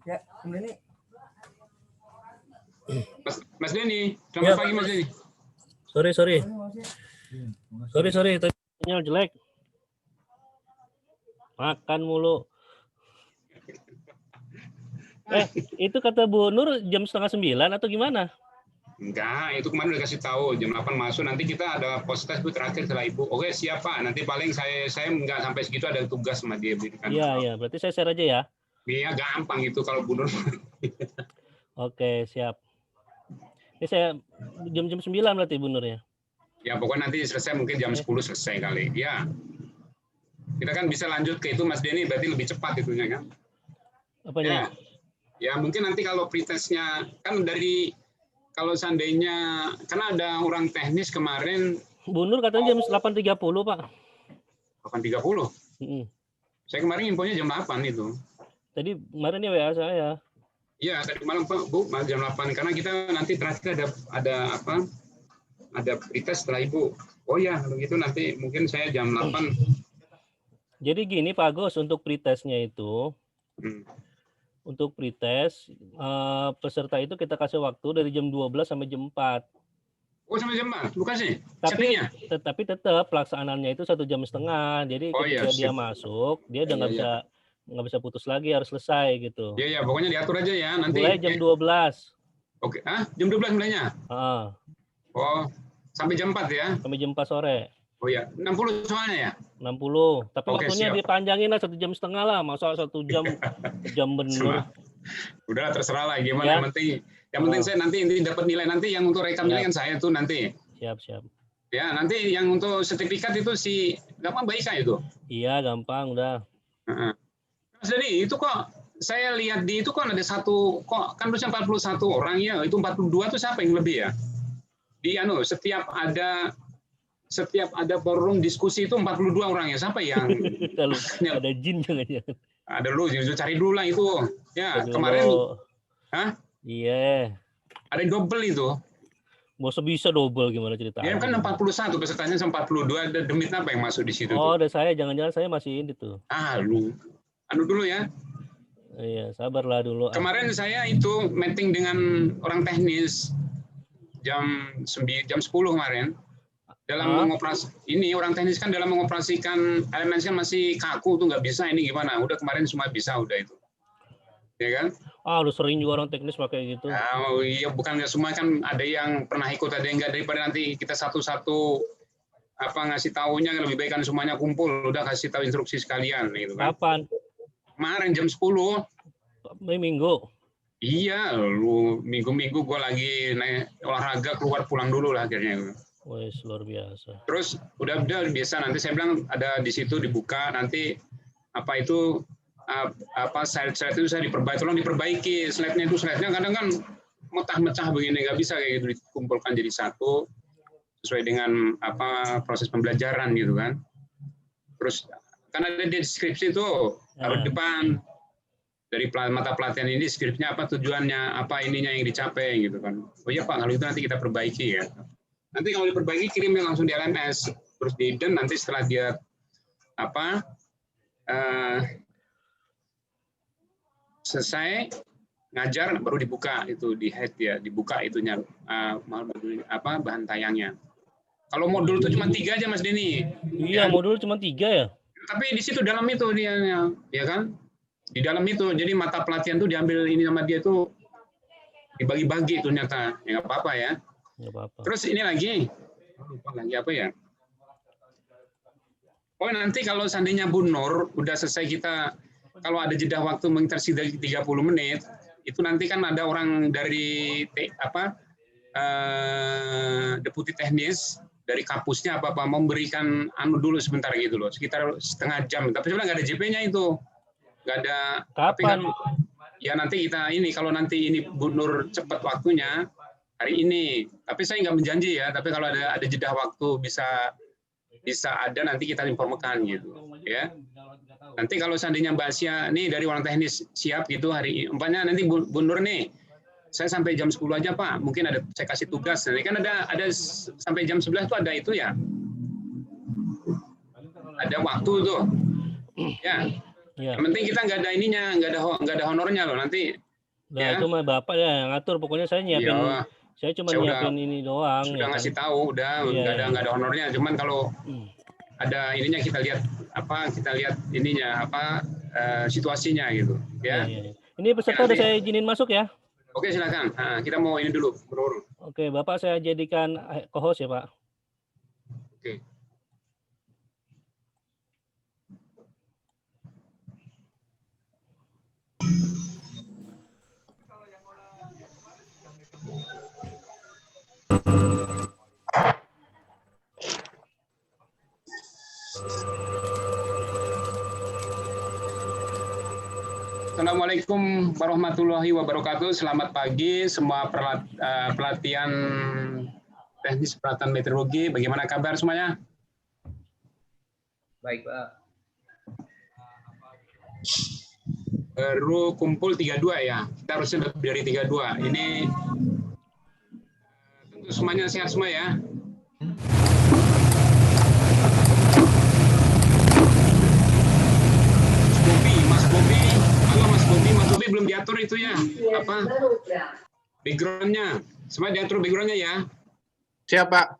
Ya, ini. Mas Denny, selamat pagi Mas Denny. Sorry. Tadi sinyal jelek. Makan mulu. Itu kata Bu Nur jam 8:30 atau gimana? Enggak, itu kemarin udah kasih tahu jam 8 masuk. Nanti kita ada post-test Bu terakhir setelah Ibu. Oke, siap Pak. Nanti paling saya enggak sampai segitu, ada tugas sama dia. Iya. Berarti saya share aja ya. Iya, gampang itu kalau Bu Nur. Oke, siap. Ini saya jam 9 berarti Bu Nur ya? Ya, pokoknya nanti selesai mungkin jam 10 selesai kali. Ya. Kita kan bisa lanjut ke itu Mas Denny, berarti lebih cepat itunya kan? Apanya? Ya, mungkin nanti kalau pretestnya kan dari kalau seandainya karena ada orang teknis kemarin. Bu Nur katanya jam 8.30 Pak. 8.30? Saya kemarin infonya jam 8 itu. Tadi kemarin ya WA saya. Iya, tadi malam Pak, Bu, jam 8 karena kita nanti terakhir ada apa? Ada pretest setelah Ibu. Oh ya, kalau gitu nanti mungkin saya jam 8. Jadi gini Pak Agus, untuk pretestnya itu, untuk pretest peserta itu kita kasih waktu dari jam 12 sampai jam 4. Oh, sampai jam 4, bukan sih? Tapi tetap pelaksanaannya itu 1,5 jam. Jadi ketika dia masuk, dia udah nggak bisa putus lagi, harus selesai gitu. Iya, pokoknya diatur aja ya nanti. Mulai jam 12. Oke, jam 12 mulainya? Oh, sampai jam 4 ya? Sampai jam 4 sore. Oh ya, 60 soalnya ya? 60. Tapi waktunya dipanjangin lah 1,5 jam lah. Masa 1 jam bener. Udah terserah lah gimana. Ya? Yang penting saya nanti dapat nilai nanti yang untuk rekam nilai kan saya tuh nanti. Siap. Ya, nanti yang untuk sertifikat itu gampang Baika itu? Iya, gampang udah. Mas Denny, itu kok saya lihat di itu kok ada satu, kok kan harusnya 41 orang ya, itu 42 itu siapa yang lebih ya? Setiap ada forum diskusi itu 42 orang ya, siapa yang ada jin jangan-jangan. Ada lu cari dulu lah itu. Ya, kemarin Iya. Ada yang double itu. Masa bisa double gimana ceritanya? Ya kan 41 pesertanya 42, ada demit apa yang masuk di situ? Ada saya, jangan-jangan saya masih ini tuh. Lu anu dulu ya. Iya, sabarlah dulu. Kemarin saya itu meeting dengan orang teknis jam 10 kemarin. Dalam mengoperasi ini orang teknis kan dalam mengoperasikan elemen kan masih kaku tuh, nggak bisa ini gimana. Udah kemarin semua bisa udah itu. Ya kan? Udah sering juga orang teknis pakai gitu. Iya, bukan nggak semua kan, ada yang pernah ikut, ada yang nggak, daripada nanti kita satu-satu ngasih taunya lebih baik kan semuanya kumpul, udah kasih tahu instruksi sekalian gitu kan. Kapan? Kemarin jam 10. Minggu. Iya, minggu gue lagi naik olahraga keluar pulang dulu lah akhirnya. Wes, luar biasa. Terus udah biasa, nanti saya bilang ada di situ dibuka, nanti slide-slide itu saya diperbaiki slide-nya kadang kan mecah begini, nggak bisa kayak gitu dikumpulkan jadi satu sesuai dengan proses pembelajaran gitu kan. Terus kan ada di deskripsi tuh taruh di depan, dari mata pelatihan ini skripnya apa, tujuannya apa, ininya yang dicapai gitu kan. Oh iya Pak, kalau itu nanti kita perbaiki ya. Nanti kalau diperbaiki kirimnya langsung di LMS, terus di hidden, nanti setelah dia selesai ngajar baru dibuka itu di head ya, dibuka itunya bahan tayangnya. Kalau modul itu cuma 3 aja Mas Denny. Iya, modul cuma 3 ya. Tapi di situ dalam itu dia ya kan? Di dalam itu jadi mata pelatihan tuh diambil ini sama dia tuh dibagi-bagi tuh ternyata. Ya nggak apa-apa ya. Nggak apa-apa. Terus ini lagi, lupa lagi apa ya? Oh nanti kalau seandainya Bu Nur udah selesai, kita kalau ada jeda waktu tersisa 30 menit, itu nanti kan ada orang dari deputi teknis dari kampusnya memberikan dulu sebentar gitu loh, sekitar setengah jam. Tapi sebenarnya nggak ada JP-nya itu, nggak ada. Kapan? Tapi kan, ya nanti kita ini kalau nanti ini Bu Nur cepat waktunya hari ini, tapi saya nggak menjanji ya. Tapi kalau ada jeda waktu bisa ada, nanti kita informkan gitu ya. Nanti kalau seandainya Mbak Asia nih dari orang teknis siap gitu hari ini, umpamanya nanti Bu Nur nih, saya sampai jam 10 aja Pak, mungkin ada saya kasih tugas. Nanti kan ada sampai jam 11 tuh ada itu ya. Ada waktu tuh. Ya. Ya. Yang penting kita nggak ada ininya, nggak ada honornya loh nanti. Nah, Ya. itu mah Bapak ya yang ngatur. Pokoknya saya nyiapin, Iya. saya cuma Saya nyiapin ini doang sudah ya kan. ngasih tahu, udah Iya, iya. nggak ada honornya. Cuman kalau ada ininya kita lihat ininya situasinya gitu. Iya, Ya. iya. Ini Oke, peserta udah nanti. saya izinin masuk ya. Oke, silakan. Nah, kita mau ini dulu, bro. Oke, Bapak saya jadikan co-host ya, Pak. Oke. Assalamualaikum warahmatullahi wabarakatuh. Selamat pagi semua pelatihan teknis peralatan meteorologi. Bagaimana kabar semuanya? Baik, Pak. Baru kumpul 32 ya. Kita harusnya lebih dari 32. Ini tentu semuanya sehat semua ya. Mas Bobi belum diatur itu ya, apa backgroundnya, semua diatur backgroundnya ya. Siapa?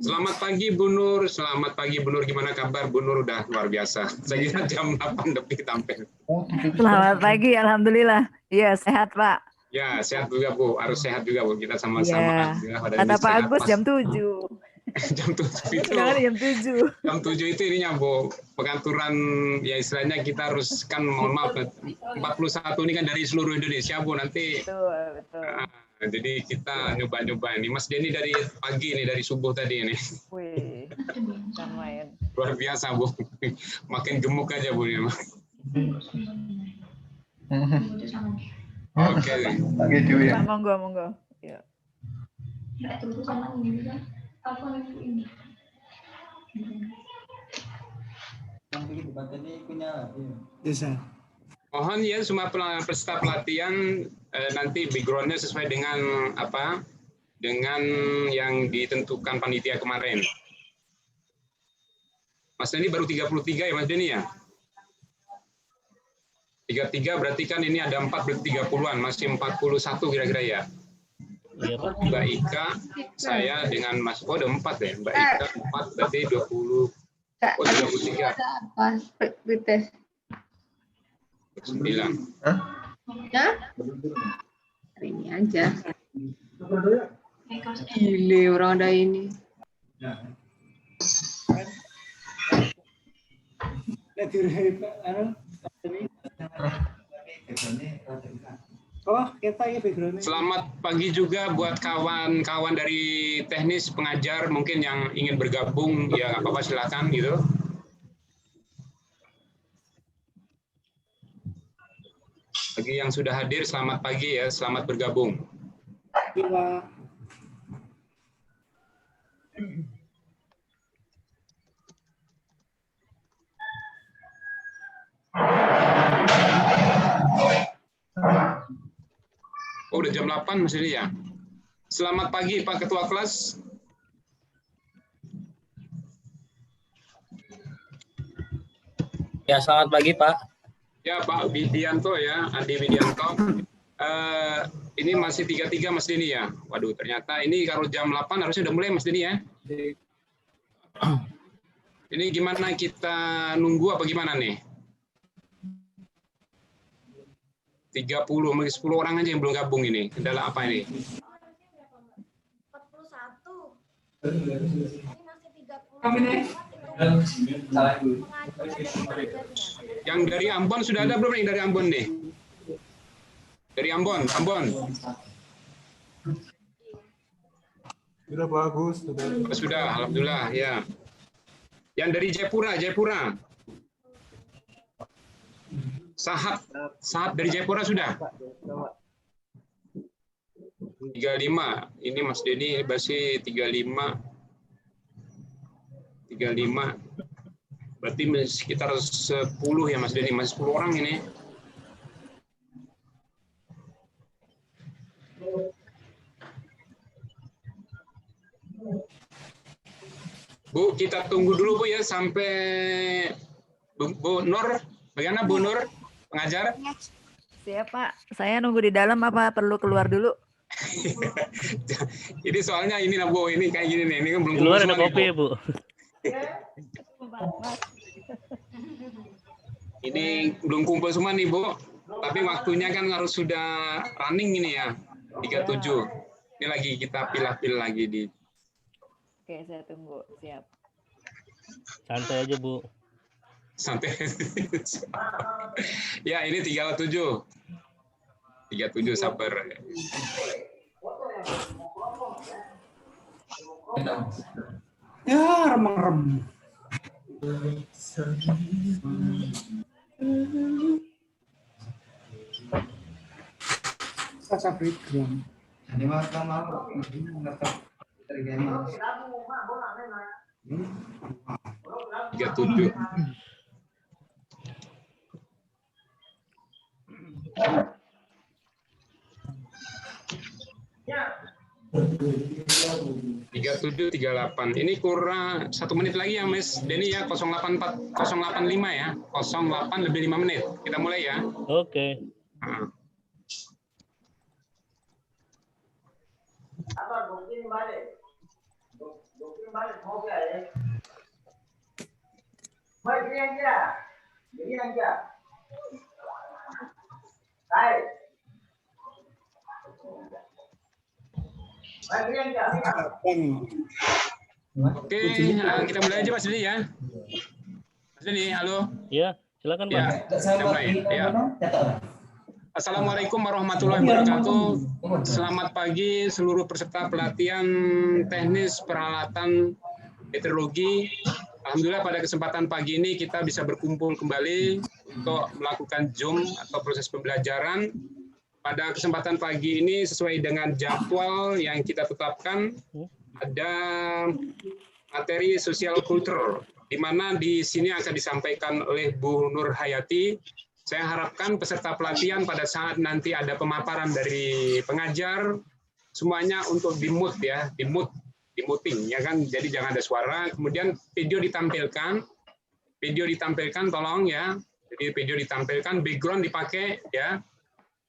Selamat pagi Bu Nur, selamat pagi Bu Nur, gimana kabar Bu Nur? Udah luar biasa, saya kira jam 8 lebih tampil. Selamat pagi, alhamdulillah. Iya sehat Pak. Ya sehat juga Bu, harus sehat juga Bu, kita sama-sama. Ya. Kata Pak Agus jam 7. Jam 7 itu. Jam 7 itu ininya Bu, pengaturan ya istilahnya kita harus kan mohon maaf 41 ini kan dari seluruh Indonesia Bu nanti. Betul. Jadi kita nyoba-nyoba ini. Mas Denny dari pagi nih, dari subuh tadi ini. Wih, main. Luar biasa Bu, makin gemuk aja Bu ya. Oke. Monggo. Ya. Mohon ya semua peserta pelatihan nanti backgroundnya sesuai dengan apa? Dengan yang ditentukan panitia kemarin. Mas Denny baru 33 ya Mas Denny ya? 33 berarti kan ini ada 4 berarti 30-an, masih 41 kira-kira ya. Iya, Pak. Mbak Ika, saya dengan Mas udah 4 ya. Mbak Ika 4 berarti 20. Oh, 33. Tes. 9. Ya? Hari ini aja. Gile orang ada ini. Selamat pagi juga buat kawan-kawan dari teknis pengajar mungkin yang ingin bergabung ya nggak apa-apa silakan gitu. Bagi yang sudah hadir selamat pagi ya, selamat bergabung. Oh, udah jam 8 Mas Didi ya. Selamat pagi Pak Ketua Kelas. Ya, selamat pagi Pak. Ya Pak Widianto ya, Andi Widianto. Ini masih 33 Mas Dini ya. Waduh, ternyata ini kalau jam 8 harusnya udah mulai Mas Dini ya. Ini gimana kita nunggu apa gimana nih? 30, mungkin 10 orang aja yang belum gabung ini. Kendala apa ini? 41. Ini masih 30. Yang dari Ambon sudah ada belum yang dari Ambon nih? Dari Ambon. Sudah bagus. Sudah, alhamdulillah ya. Yang dari Jayapura. Sahat dari Jayapura sudah. 35. Ini Mas Denny masih 35. Berarti sekitar 10 ya Mas Denny, masih 10 orang ini. Bu, kita tunggu dulu Bu ya sampai Bu Nur. Bagaimana Bu Nur, pengajar? Siap Pak. Saya nunggu di dalam apa perlu keluar dulu? Jadi soalnya ini lah Bu, ini kayak gini nih. Ini kan belum Di luar kumpul ada semua nih, kopi ya, Bu. Ini belum kumpul semua nih Bu. Tapi waktunya kan harus sudah running ini ya. 37. Ini lagi kita pilah-pilah lagi di. Oke, saya tunggu. Siap. Santai aja, Bu. Santai. Ya, ini 37. 37 sabar. Ya, remeng-remeng. Sasa background. 37. Tiga 38. Ini kurang 1 menit lagi ya, Mas Denny ya. 085 ya. 08 lebih 5 menit. Kita mulai ya. Oke. Nah. Oke, kita mulai aja Mas Denny ya. Mas Denny, halo. Ya, silakan, Pak. Ya, kita mulai. Ya. Assalamualaikum warahmatullahi wabarakatuh. Selamat pagi seluruh peserta pelatihan teknis peralatan meteorologi. Alhamdulillah pada kesempatan pagi ini kita bisa berkumpul kembali untuk melakukan Zoom atau proses pembelajaran. Pada kesempatan pagi ini sesuai dengan jadwal yang kita tetapkan, ada materi sosial kultur, di mana di sini akan disampaikan oleh Bu Nur Hayati. Saya harapkan peserta pelatihan pada saat nanti ada pemaparan dari pengajar, semuanya untuk di-mute ya, di-muting ya kan, jadi jangan ada suara. Kemudian video ditampilkan tolong ya, jadi video ditampilkan, background dipakai ya.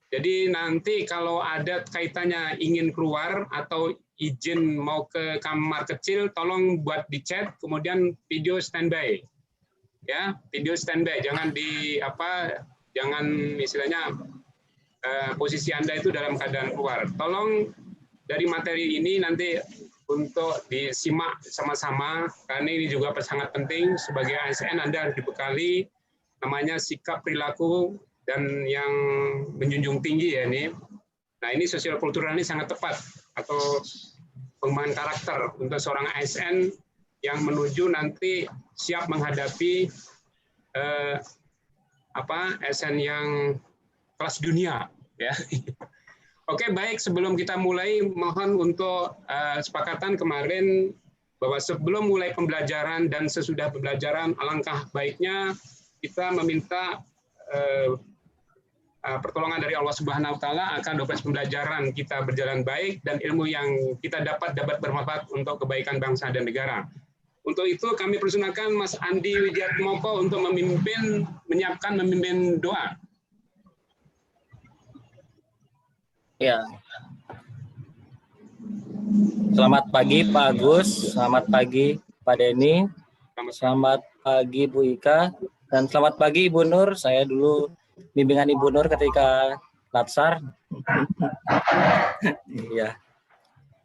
Jadi nanti kalau ada kaitannya ingin keluar atau izin mau ke kamar kecil, tolong buat di chat, kemudian video standby. Ya, video standby, jangan jangan istilahnya posisi Anda itu dalam keadaan keluar. Tolong dari materi ini nanti untuk disimak sama-sama, karena ini juga sangat penting sebagai ASN Anda harus dibekali namanya sikap perilaku dan yang menjunjung tinggi ya ini. Nah ini sosial kultural ini sangat tepat atau pengembangan karakter untuk seorang ASN yang menuju nanti siap menghadapi ASN yang kelas dunia ya. Oke baik, sebelum kita mulai mohon untuk sepakatan kemarin bahwa sebelum mulai pembelajaran dan sesudah pembelajaran alangkah baiknya kita meminta pertolongan dari Allah Subhanahu wa taala akan proses pembelajaran kita berjalan baik dan ilmu yang kita dapat bermanfaat untuk kebaikan bangsa dan negara. Untuk itu kami persilakan Mas Andi Widiatmoko untuk menyiapkan memimpin doa. Ya. Selamat pagi Pak Agus, selamat pagi Pak Denny, selamat pagi Bu Ika, dan selamat pagi Ibu Nur. Saya dulu bimbingan Ibu Nur ketika Latsar. Ya.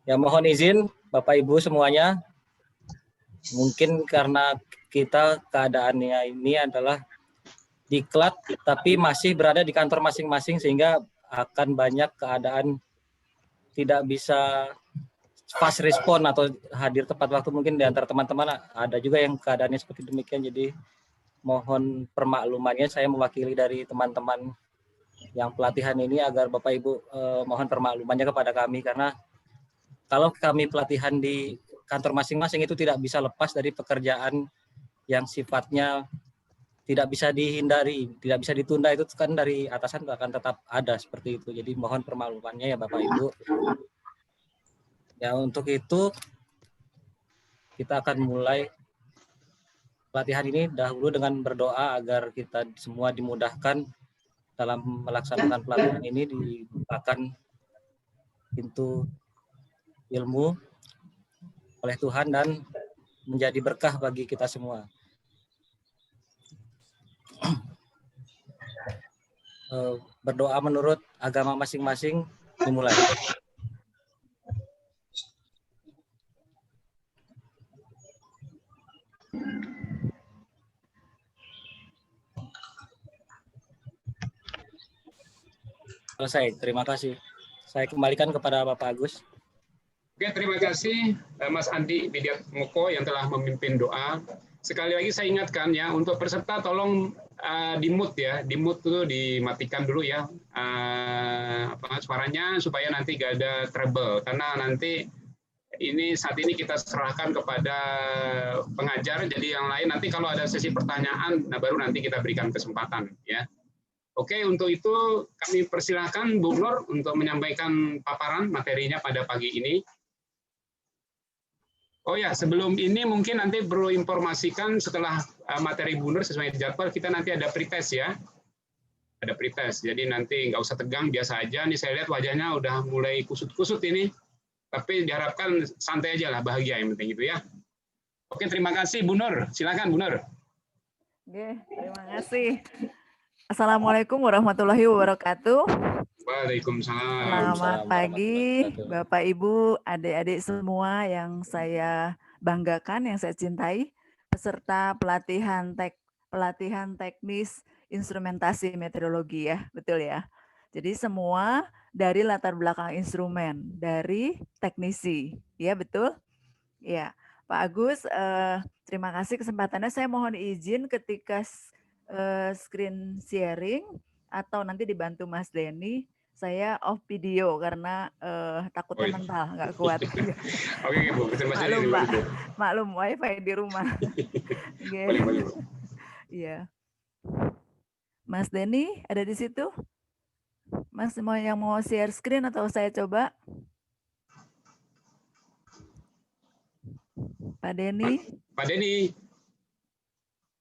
Ya mohon izin Bapak Ibu semuanya. Mungkin karena kita keadaannya ini adalah diklat tapi masih berada di kantor masing-masing sehingga akan banyak keadaan tidak bisa fast respon atau hadir tepat waktu. Mungkin di antara teman-teman ada juga yang keadaannya seperti demikian, jadi mohon permaklumannya. Saya mewakili dari teman-teman yang pelatihan ini agar Bapak Ibu mohon permaklumannya kepada kami, karena kalau kami pelatihan di kantor masing-masing itu tidak bisa lepas dari pekerjaan yang sifatnya tidak bisa dihindari, tidak bisa ditunda, itu kan dari atasan akan tetap ada seperti itu. Jadi mohon permaklumannya ya Bapak Ibu. Ya untuk itu kita akan mulai pelatihan ini dahulu dengan berdoa agar kita semua dimudahkan dalam melaksanakan pelatihan ini, dibukakan pintu ilmu oleh Tuhan dan menjadi berkah bagi kita semua. Berdoa menurut agama masing-masing dimulai. Selesai, terima kasih. Saya kembalikan kepada Bapak Agus. Oke, terima kasih Mas Andi Widiatmoko yang telah memimpin doa. Sekali lagi saya ingatkan ya, untuk peserta tolong di-mute ya, di-mute itu dimatikan dulu ya suaranya supaya nanti gak ada trouble. Karena nanti saat ini kita serahkan kepada pengajar, jadi yang lain nanti kalau ada sesi pertanyaan, nah baru nanti kita berikan kesempatan ya. Oke, untuk itu kami persilahkan Bu Nur untuk menyampaikan paparan materinya pada pagi ini. Oh ya, sebelum ini mungkin nanti perlu informasikan setelah materi Bu Nur sesuai jadwal, kita nanti ada pretest ya. Ada pretest, jadi nanti nggak usah tegang, biasa aja. Nih saya lihat wajahnya udah mulai kusut-kusut ini, tapi diharapkan santai aja lah, bahagia yang penting gitu ya. Oke, terima kasih Bu Nur. Silakan Bu Nur. Oke, terima kasih. Assalamualaikum warahmatullahi wabarakatuh. Waalaikumsalam. Selamat pagi, Bapak, Ibu, adik-adik semua yang saya banggakan, yang saya cintai, peserta pelatihan teknis instrumentasi meteorologi ya, betul ya. Jadi semua dari latar belakang instrumen, dari teknisi, ya betul? Ya, Pak Agus, terima kasih kesempatannya. Saya mohon izin ketika screen sharing atau nanti dibantu Mas Denny, saya off video karena takutnya mental, nggak kuat. Oke, Bu. Maklum, Pak. Maklum, wifi di rumah. Iya. Mas Denny ada di situ? Mas yang mau share screen atau saya coba? Pak Denny? Pak Denny.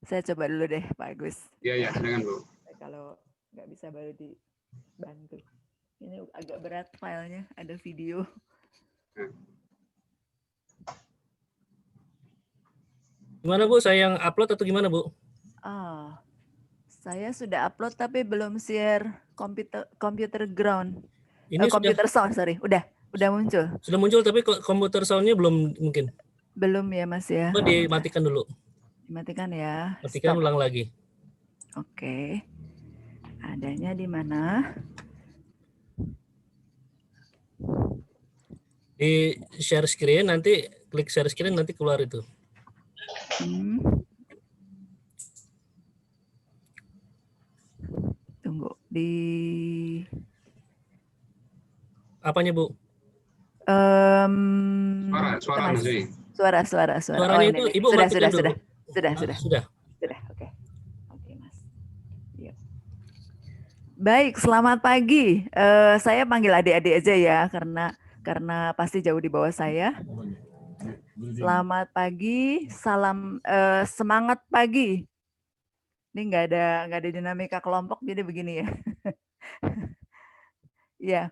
Saya coba dulu deh, Pak Agus. Iya, silakan Bu. Kalau nggak bisa baru dibantu. Ini agak berat filenya, ada video. Gimana Bu, saya yang upload atau gimana Bu? Saya sudah upload tapi belum share computer ground. Ini computer sound, sorry. Udah muncul. Sudah muncul tapi komputer soundnya belum mungkin. Belum ya Mas ya. Coba dimatikan dulu. Dimatikan ya. Matikan, ulang lagi. Oke. Adanya di mana? Di share screen, nanti klik share screen, nanti keluar itu. Tunggu di apanya Bu? Suara. Suaranya itu Ibu matikan dulu. Sudah. Oke, Mas. Yuk. Baik, selamat pagi. Saya panggil adik-adik aja ya, karena pasti jauh di bawah saya. Selamat pagi, salam semangat pagi. Ini nggak ada dinamika kelompok, jadi begini ya. Ya,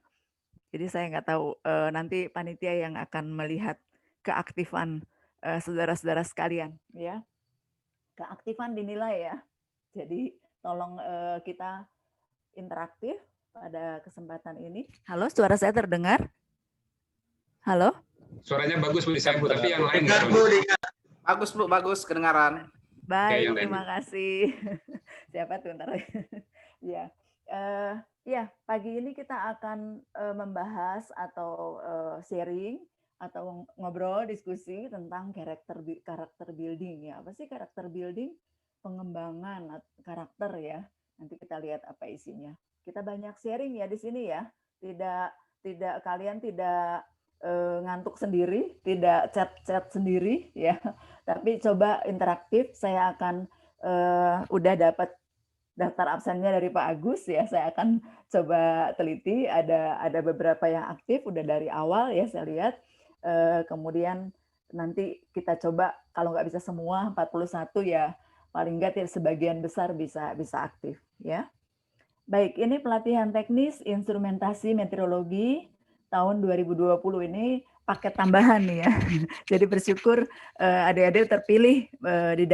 jadi saya nggak tahu nanti panitia yang akan melihat keaktifan saudara-saudara sekalian, ya. Keaktifan dinilai ya. Jadi tolong kita interaktif pada kesempatan ini. Halo, suara saya terdengar? Halo? Suaranya bagus Bu, disambut, tapi yang lain enggak. Bagus Bu, bagus kedengaran. Baik, terima kasih. Siapa tuh ntar? Ya. Ya, pagi ini kita akan membahas atau sharing atau ngobrol, diskusi tentang karakter building ya. Apa sih karakter building? Pengembangan karakter ya. Nanti kita lihat apa isinya. Kita banyak sharing ya di sini ya. Tidak kalian tidak ngantuk sendiri, tidak chat sendiri ya. Tapi coba interaktif. Saya akan udah dapat daftar absennya dari Pak Agus ya. Saya akan coba teliti. Ada beberapa yang aktif udah dari awal ya saya lihat. Kemudian nanti kita coba kalau nggak bisa semua 41 ya paling nggak sebagian besar bisa aktif ya. Baik, ini pelatihan teknis instrumentasi meteorologi tahun 2020 ini paket tambahan nih ya. Jadi bersyukur adik-adik terpilih di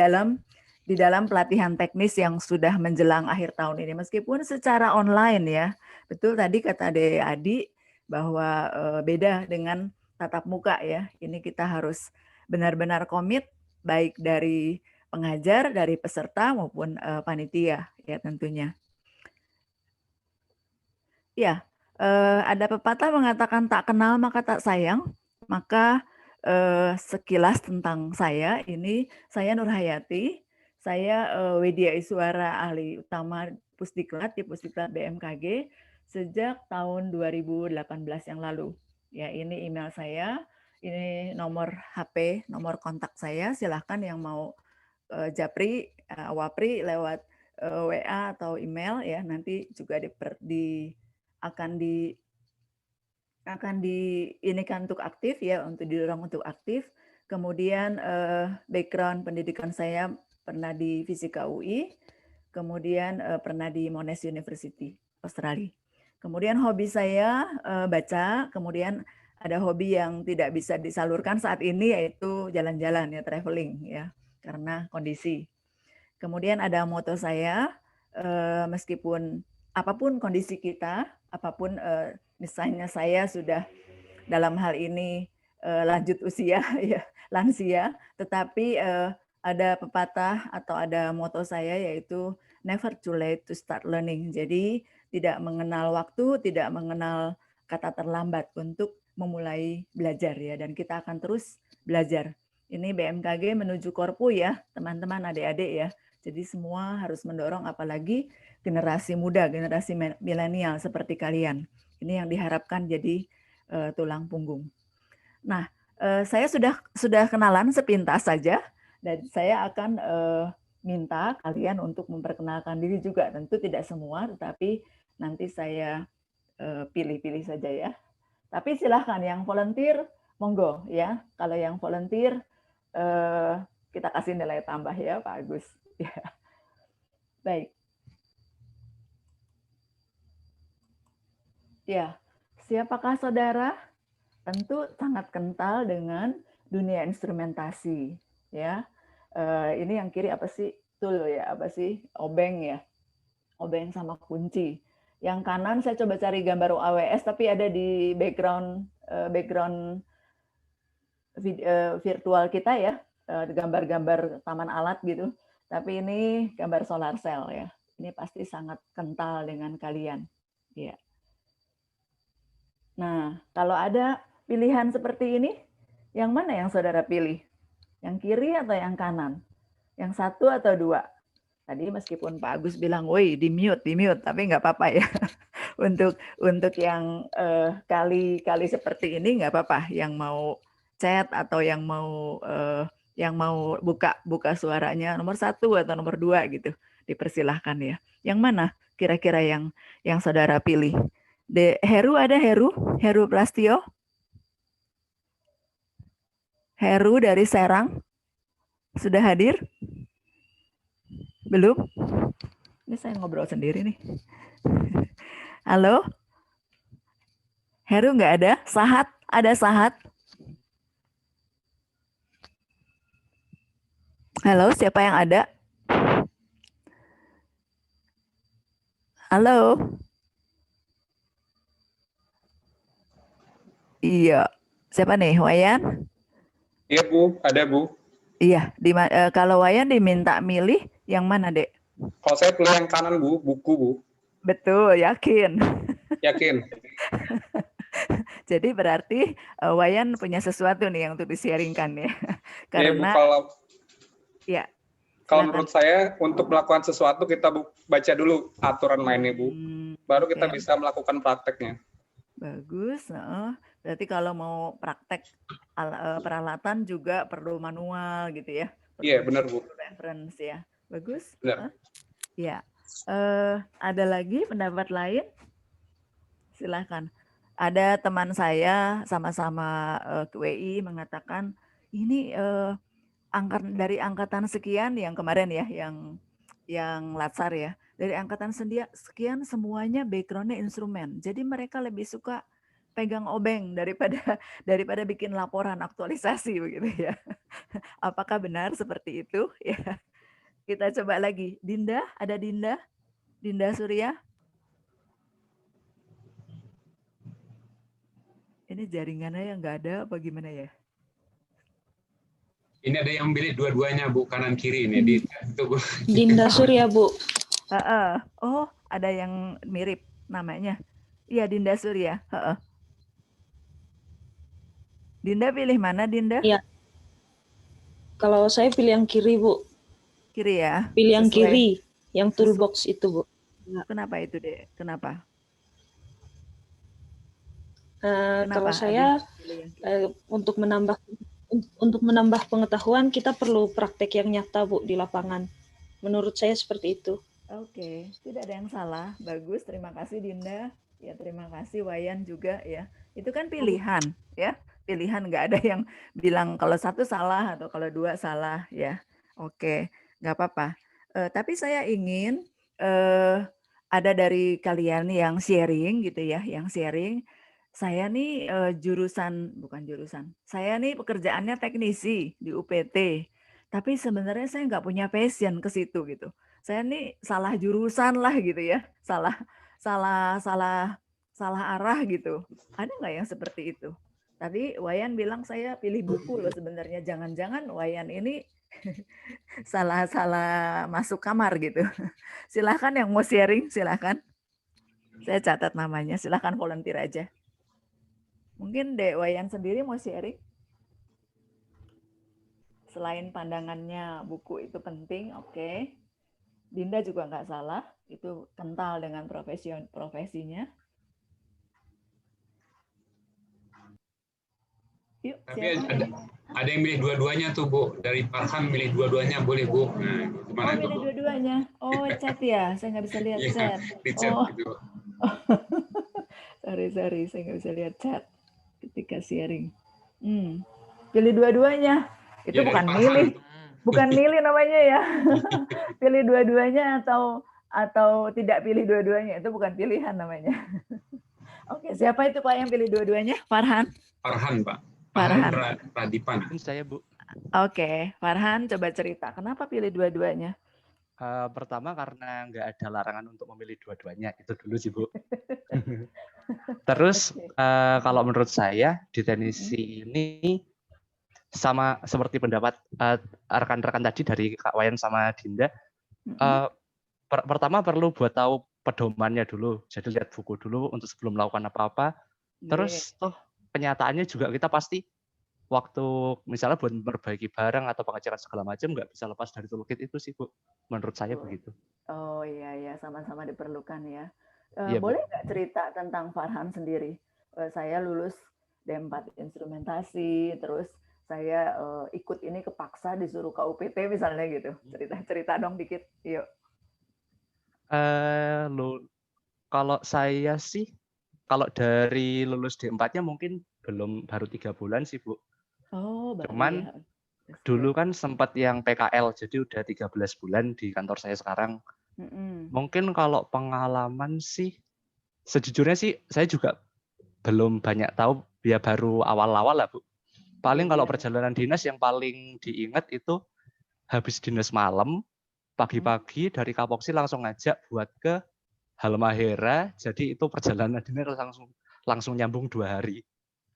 dalam pelatihan teknis yang sudah menjelang akhir tahun ini, meskipun secara online ya. Betul tadi kata Adik Adi bahwa beda dengan tatap muka ya. Ini kita harus benar-benar komit baik dari pengajar, dari peserta maupun panitia ya tentunya. Ya, ada pepatah mengatakan tak kenal maka tak sayang. Maka sekilas tentang saya, ini saya Nur Hayati. Saya Widya Iswara, ahli utama Pusdiklat di Pusdiklat BMKG sejak tahun 2018 yang lalu. Ya, ini email saya, ini nomor HP, nomor kontak saya. Silahkan yang mau japri, wapri lewat WA atau email ya. Nanti juga akan diinikan untuk aktif ya, untuk didorong untuk aktif. Kemudian background pendidikan saya pernah di Fisika UI, kemudian pernah di Monash University, Australia. Kemudian hobi saya baca, kemudian ada hobi yang tidak bisa disalurkan saat ini yaitu jalan-jalan ya, traveling ya, karena kondisi. Kemudian ada moto saya, meskipun apapun kondisi kita, apapun misalnya saya sudah dalam hal ini lanjut usia ya, lansia, tetapi ada pepatah atau ada moto saya yaitu never too late to start learning. Jadi tidak mengenal waktu, tidak mengenal kata terlambat untuk memulai belajar ya, dan kita akan terus belajar. Ini BMKG menuju Korpu ya, teman-teman adik-adik ya. Jadi semua harus mendorong, apalagi generasi muda, generasi milenial seperti kalian. Ini yang diharapkan jadi tulang punggung. Nah, saya sudah kenalan sepintas saja, dan saya akan minta kalian untuk memperkenalkan diri juga. Tentu tidak semua, tetapi nanti saya pilih-pilih saja ya. Tapi silahkan yang volunteer, monggo ya. Kalau yang volunteer, kita kasih nilai tambah ya Pak Agus. Ya. Baik. Ya, siapakah saudara? Tentu sangat kental dengan dunia instrumentasi, ya. Ini yang kiri apa sih? Tool ya, apa sih? Obeng ya. Obeng sama kunci. Yang kanan saya coba cari gambar AWS, tapi ada di background virtual kita ya, gambar-gambar taman alat gitu. Tapi ini gambar solar cell ya. Ini pasti sangat kental dengan kalian. Ya. Nah, kalau ada pilihan seperti ini, yang mana yang saudara pilih? Yang kiri atau yang kanan? Yang satu atau dua? Tadi meskipun Pak Agus bilang, woi di mute, tapi nggak apa-apa ya. Untuk yang kali seperti ini nggak apa-apa. Yang mau chat atau yang mau buka suaranya nomor 1 atau nomor 2 gitu, dipersilahkan ya. Yang mana kira-kira yang saudara pilih? Heru ada Heru Prastio? Heru dari Serang sudah hadir? Belum? Ini saya ngobrol sendiri nih. Halo? Heru nggak ada? Sahat? Ada Sahat? Halo, siapa yang ada? Halo? Iya. Siapa nih? Wayan? Iya Bu, ada Bu. Iya. Kalau Wayan diminta milih yang mana, Dek? Kalau saya pilih yang kanan Bu, buku Bu. Betul, yakin. Yakin. Jadi berarti Wayan punya sesuatu nih yang untuk di-sharingkan ya. Karena ya, kalau menurut saya untuk melakukan sesuatu kita baca dulu aturan mainnya Bu. Baru kita bisa melakukan prakteknya. Bagus. Berarti kalau mau praktek peralatan juga perlu manual gitu ya. Iya, benar Bu. Reference ya. Bagus. Benar. Ya. Ada lagi pendapat lain? Silahkan. Ada teman saya sama-sama QWI mengatakan ini dari angkatan sekian yang kemarin ya, yang Latsar ya, dari angkatan sekian semuanya backgroundnya instrumen. Jadi mereka lebih suka pegang obeng daripada bikin laporan aktualisasi begitu ya. Apakah benar seperti itu? Ya, kita coba lagi. Dinda, ada Dinda? Dinda Surya? Ini jaringannya yang nggak ada apa gimana ya? Ini ada yang milih dua-duanya Bu, kanan kiri ini di itu Bu. Dinda Surya, Bu. Oh, ada yang mirip namanya. Iya, Dinda Surya. Dinda pilih mana, Dinda? Iya. Kalau saya pilih yang kiri, Bu. Kiri ya? Pilih yang kiri, yang toolbox itu, Bu. Kenapa itu, Dek? Kenapa? Kalau saya untuk menambah pengetahuan kita perlu praktek yang nyata, Bu, di lapangan. Menurut saya seperti itu. Oke, tidak ada yang salah. Bagus, terima kasih Dinda. Ya, terima kasih Wayan juga ya. Itu kan pilihan ya. Pilihan, nggak ada yang bilang kalau satu salah atau kalau dua salah ya. Oke, nggak apa-apa. Tapi saya ingin ada dari kalian yang sharing gitu ya, yang sharing. Saya nih bukan jurusan. Saya nih pekerjaannya teknisi di UPT. Tapi sebenarnya saya nggak punya passion ke situ gitu. Saya nih salah jurusan lah gitu ya. Salah arah gitu. Ada nggak yang seperti itu? Tadi Wayan bilang saya pilih buku loh sebenarnya. Jangan-jangan Wayan ini salah masuk kamar gitu. Silahkan yang mau sharing, silahkan. Saya catat namanya, silahkan volunteer aja. Mungkin Dek Wayan sendiri mau sharing? Selain pandangannya buku itu penting, oke. Dinda juga nggak salah, itu kental dengan profesinya. Yuk, tapi ada yang milih dua-duanya tuh Bu, dari Farhan milih dua-duanya boleh Bu. Nah, gimana itu? Milih dua-duanya. Oh, chat ya, saya nggak bisa lihat chat. Di chat gitu. Sorry, saya nggak bisa lihat chat ketika sharing. Pilih dua-duanya. Itu ya, bukan milih namanya ya. Pilih dua-duanya atau tidak pilih dua-duanya, itu bukan pilihan namanya. Oke, siapa itu Pak yang pilih dua-duanya? Farhan? Farhan, Pak. Farhan Radipan. Saya, Bu. Oke, Farhan coba cerita. Kenapa pilih dua-duanya? Pertama karena nggak ada larangan untuk memilih dua-duanya. Itu dulu sih, Bu. Terus kalau menurut saya di teknisi ini sama seperti pendapat rekan-rekan tadi dari Kak Wayan sama Dinda, pertama perlu buat tahu pedomannya dulu. Jadi lihat buku dulu untuk sebelum melakukan apa-apa. Terus toh kenyataannya juga kita pasti waktu misalnya buat memperbaiki barang atau pengecekan segala macam nggak bisa lepas dari toolkit itu sih, Bu. Menurut saya begitu. Oh iya, sama-sama diperlukan ya. Boleh nggak cerita tentang Farhan sendiri? Saya lulus D4 instrumentasi, terus saya ikut ini kepaksa disuruh ke UPT misalnya gitu. Cerita dong dikit, yuk. Kalau saya sih, kalau dari lulus D4-nya mungkin baru 3 bulan sih, Bu. Oh, cuman ya. Dulu kan sempat yang PKL, jadi udah 13 bulan di kantor saya sekarang. Mungkin kalau pengalaman sih, sejujurnya sih saya juga belum banyak tahu, ya baru awal-awal lah, Bu. Paling kalau perjalanan dinas yang paling diingat itu habis dinas malam, pagi-pagi dari Kapoksi langsung ngajak buat ke Halmahera, jadi itu perjalanan dinas langsung nyambung 2 hari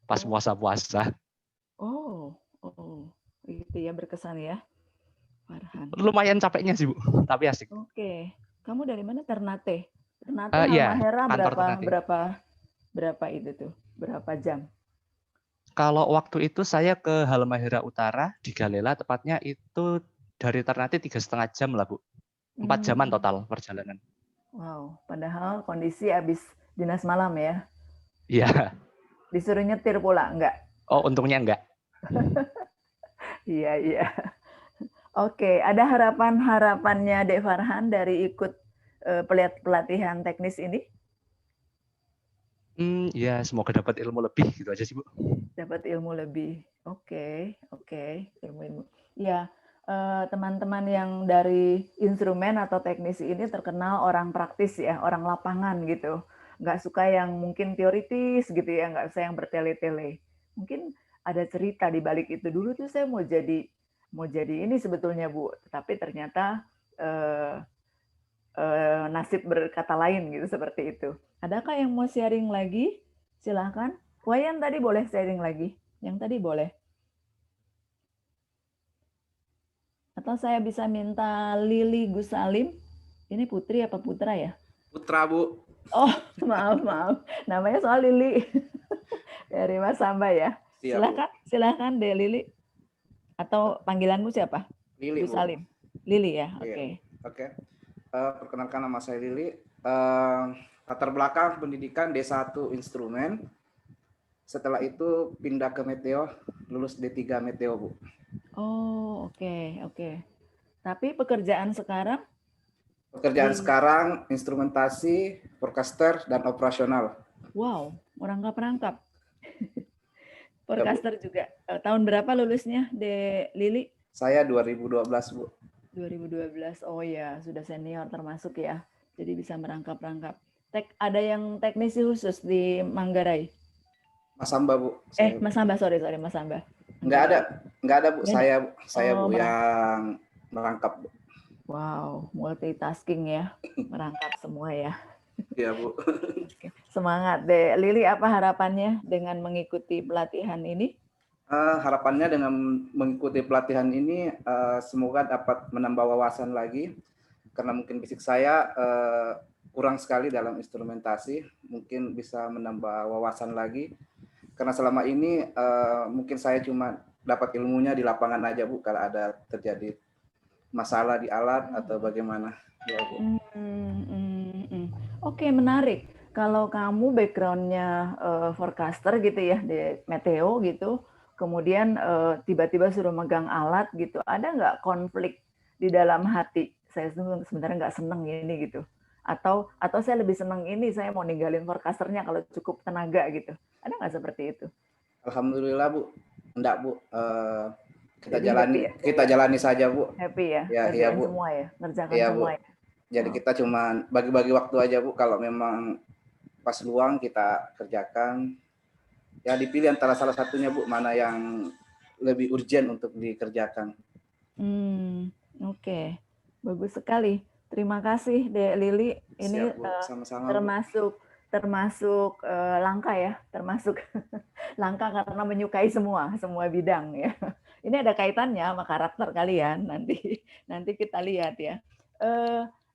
pas puasa-puasa. Oh, itu ya berkesan ya, Farhan. Lumayan capeknya sih, Bu, tapi asik. Oke, kamu dari mana? Ternate Halmahera berapa itu tuh? Berapa jam? Kalau waktu itu saya ke Halmahera Utara di Galela, tepatnya itu dari Ternate 3,5 jam lah, Bu. 4 jaman total perjalanan. Wow, padahal kondisi habis dinas malam ya? Iya. Disuruh nyetir pula, enggak? Oh, untungnya enggak. Iya. Oke, ada harapannya Dek Farhan dari ikut pelatihan teknis ini? Ya, semoga dapat ilmu lebih gitu aja sih, Bu. Dapat ilmu lebih. Oke. Ilmu-ilmu. Ya, teman-teman yang dari instrumen atau teknisi ini terkenal orang praktis ya, orang lapangan gitu. Nggak suka yang mungkin teoritis gitu ya, nggak usah yang bertele-tele. Mungkin ada cerita di balik itu. Dulu tuh saya mau jadi ini sebetulnya Bu, tapi ternyata nasib berkata lain gitu, seperti itu. Adakah yang mau sharing lagi? Silahkan. Wayan tadi boleh sharing lagi. Yang tadi boleh. Atau saya bisa minta Lili Gusalim. Ini putri apa putra ya? Putra, Bu. Oh, maaf. Namanya soal Lili. Dari Mas Samba ya. Siap, Silakan deh Lili. Atau panggilanmu siapa? Lili, Bu. Gusalim. Lili ya, oke. Iya. Oke. Perkenalkan, nama saya Lili. Latar belakang pendidikan D1 instrumen. Setelah itu pindah ke Meteo, lulus D3 Meteo, Bu. Oh, oke. Tapi pekerjaan sekarang? Sekarang instrumentasi, forecaster, dan operasional. Wow, merangkap-rangkap. Forecaster juga. Tahun berapa lulusnya, De Lili? Saya 2012, Bu. 2012. Oh ya, sudah senior termasuk ya. Jadi bisa merangkap-rangkap. Ada yang teknisi khusus di Manggarai? Mas Samba, Bu. Mas Samba, sorry Mas Samba. Enggak ada, Bu. Saya Bu merangkap. yang merangkap, Bu. Wow, multitasking ya. Merangkap semua ya. Iya, Bu. Semangat deh. Lili, apa harapannya dengan mengikuti pelatihan ini? Harapannya dengan mengikuti pelatihan ini semoga dapat menambah wawasan lagi, karena mungkin basic saya kurang sekali dalam instrumentasi, mungkin bisa menambah wawasan lagi, karena selama ini mungkin saya cuma dapat ilmunya di lapangan aja, Bu, kalau ada terjadi masalah di alat atau bagaimana ya, Bu. Oke, menarik. Kalau kamu background-nya forecaster gitu ya di Meteo gitu, kemudian tiba-tiba suruh megang alat gitu, ada nggak konflik di dalam hati? Saya sebenarnya nggak seneng ini gitu. Atau saya lebih seneng ini, saya mau ninggalin forecasternya kalau cukup tenaga gitu. Ada nggak seperti itu? Alhamdulillah, Bu. Enggak, Bu. Kita jalani saja, Bu. Happy ya? Ya, Bu. Semua ya? Ngerjakan Ya, semua Bu. ya? Jadi kita cuma bagi-bagi waktu aja, Bu. Kalau memang pas luang kita kerjakan. Ya dipilih antara salah satunya, Bu, mana yang lebih urgent untuk dikerjakan. Oke. Bagus sekali. Terima kasih, Dek Lili. Ini Siap, Bu. Sama-sama, termasuk langka ya, termasuk langka karena menyukai semua bidang ya. Ini ada kaitannya sama karakter kalian, nanti kita lihat ya.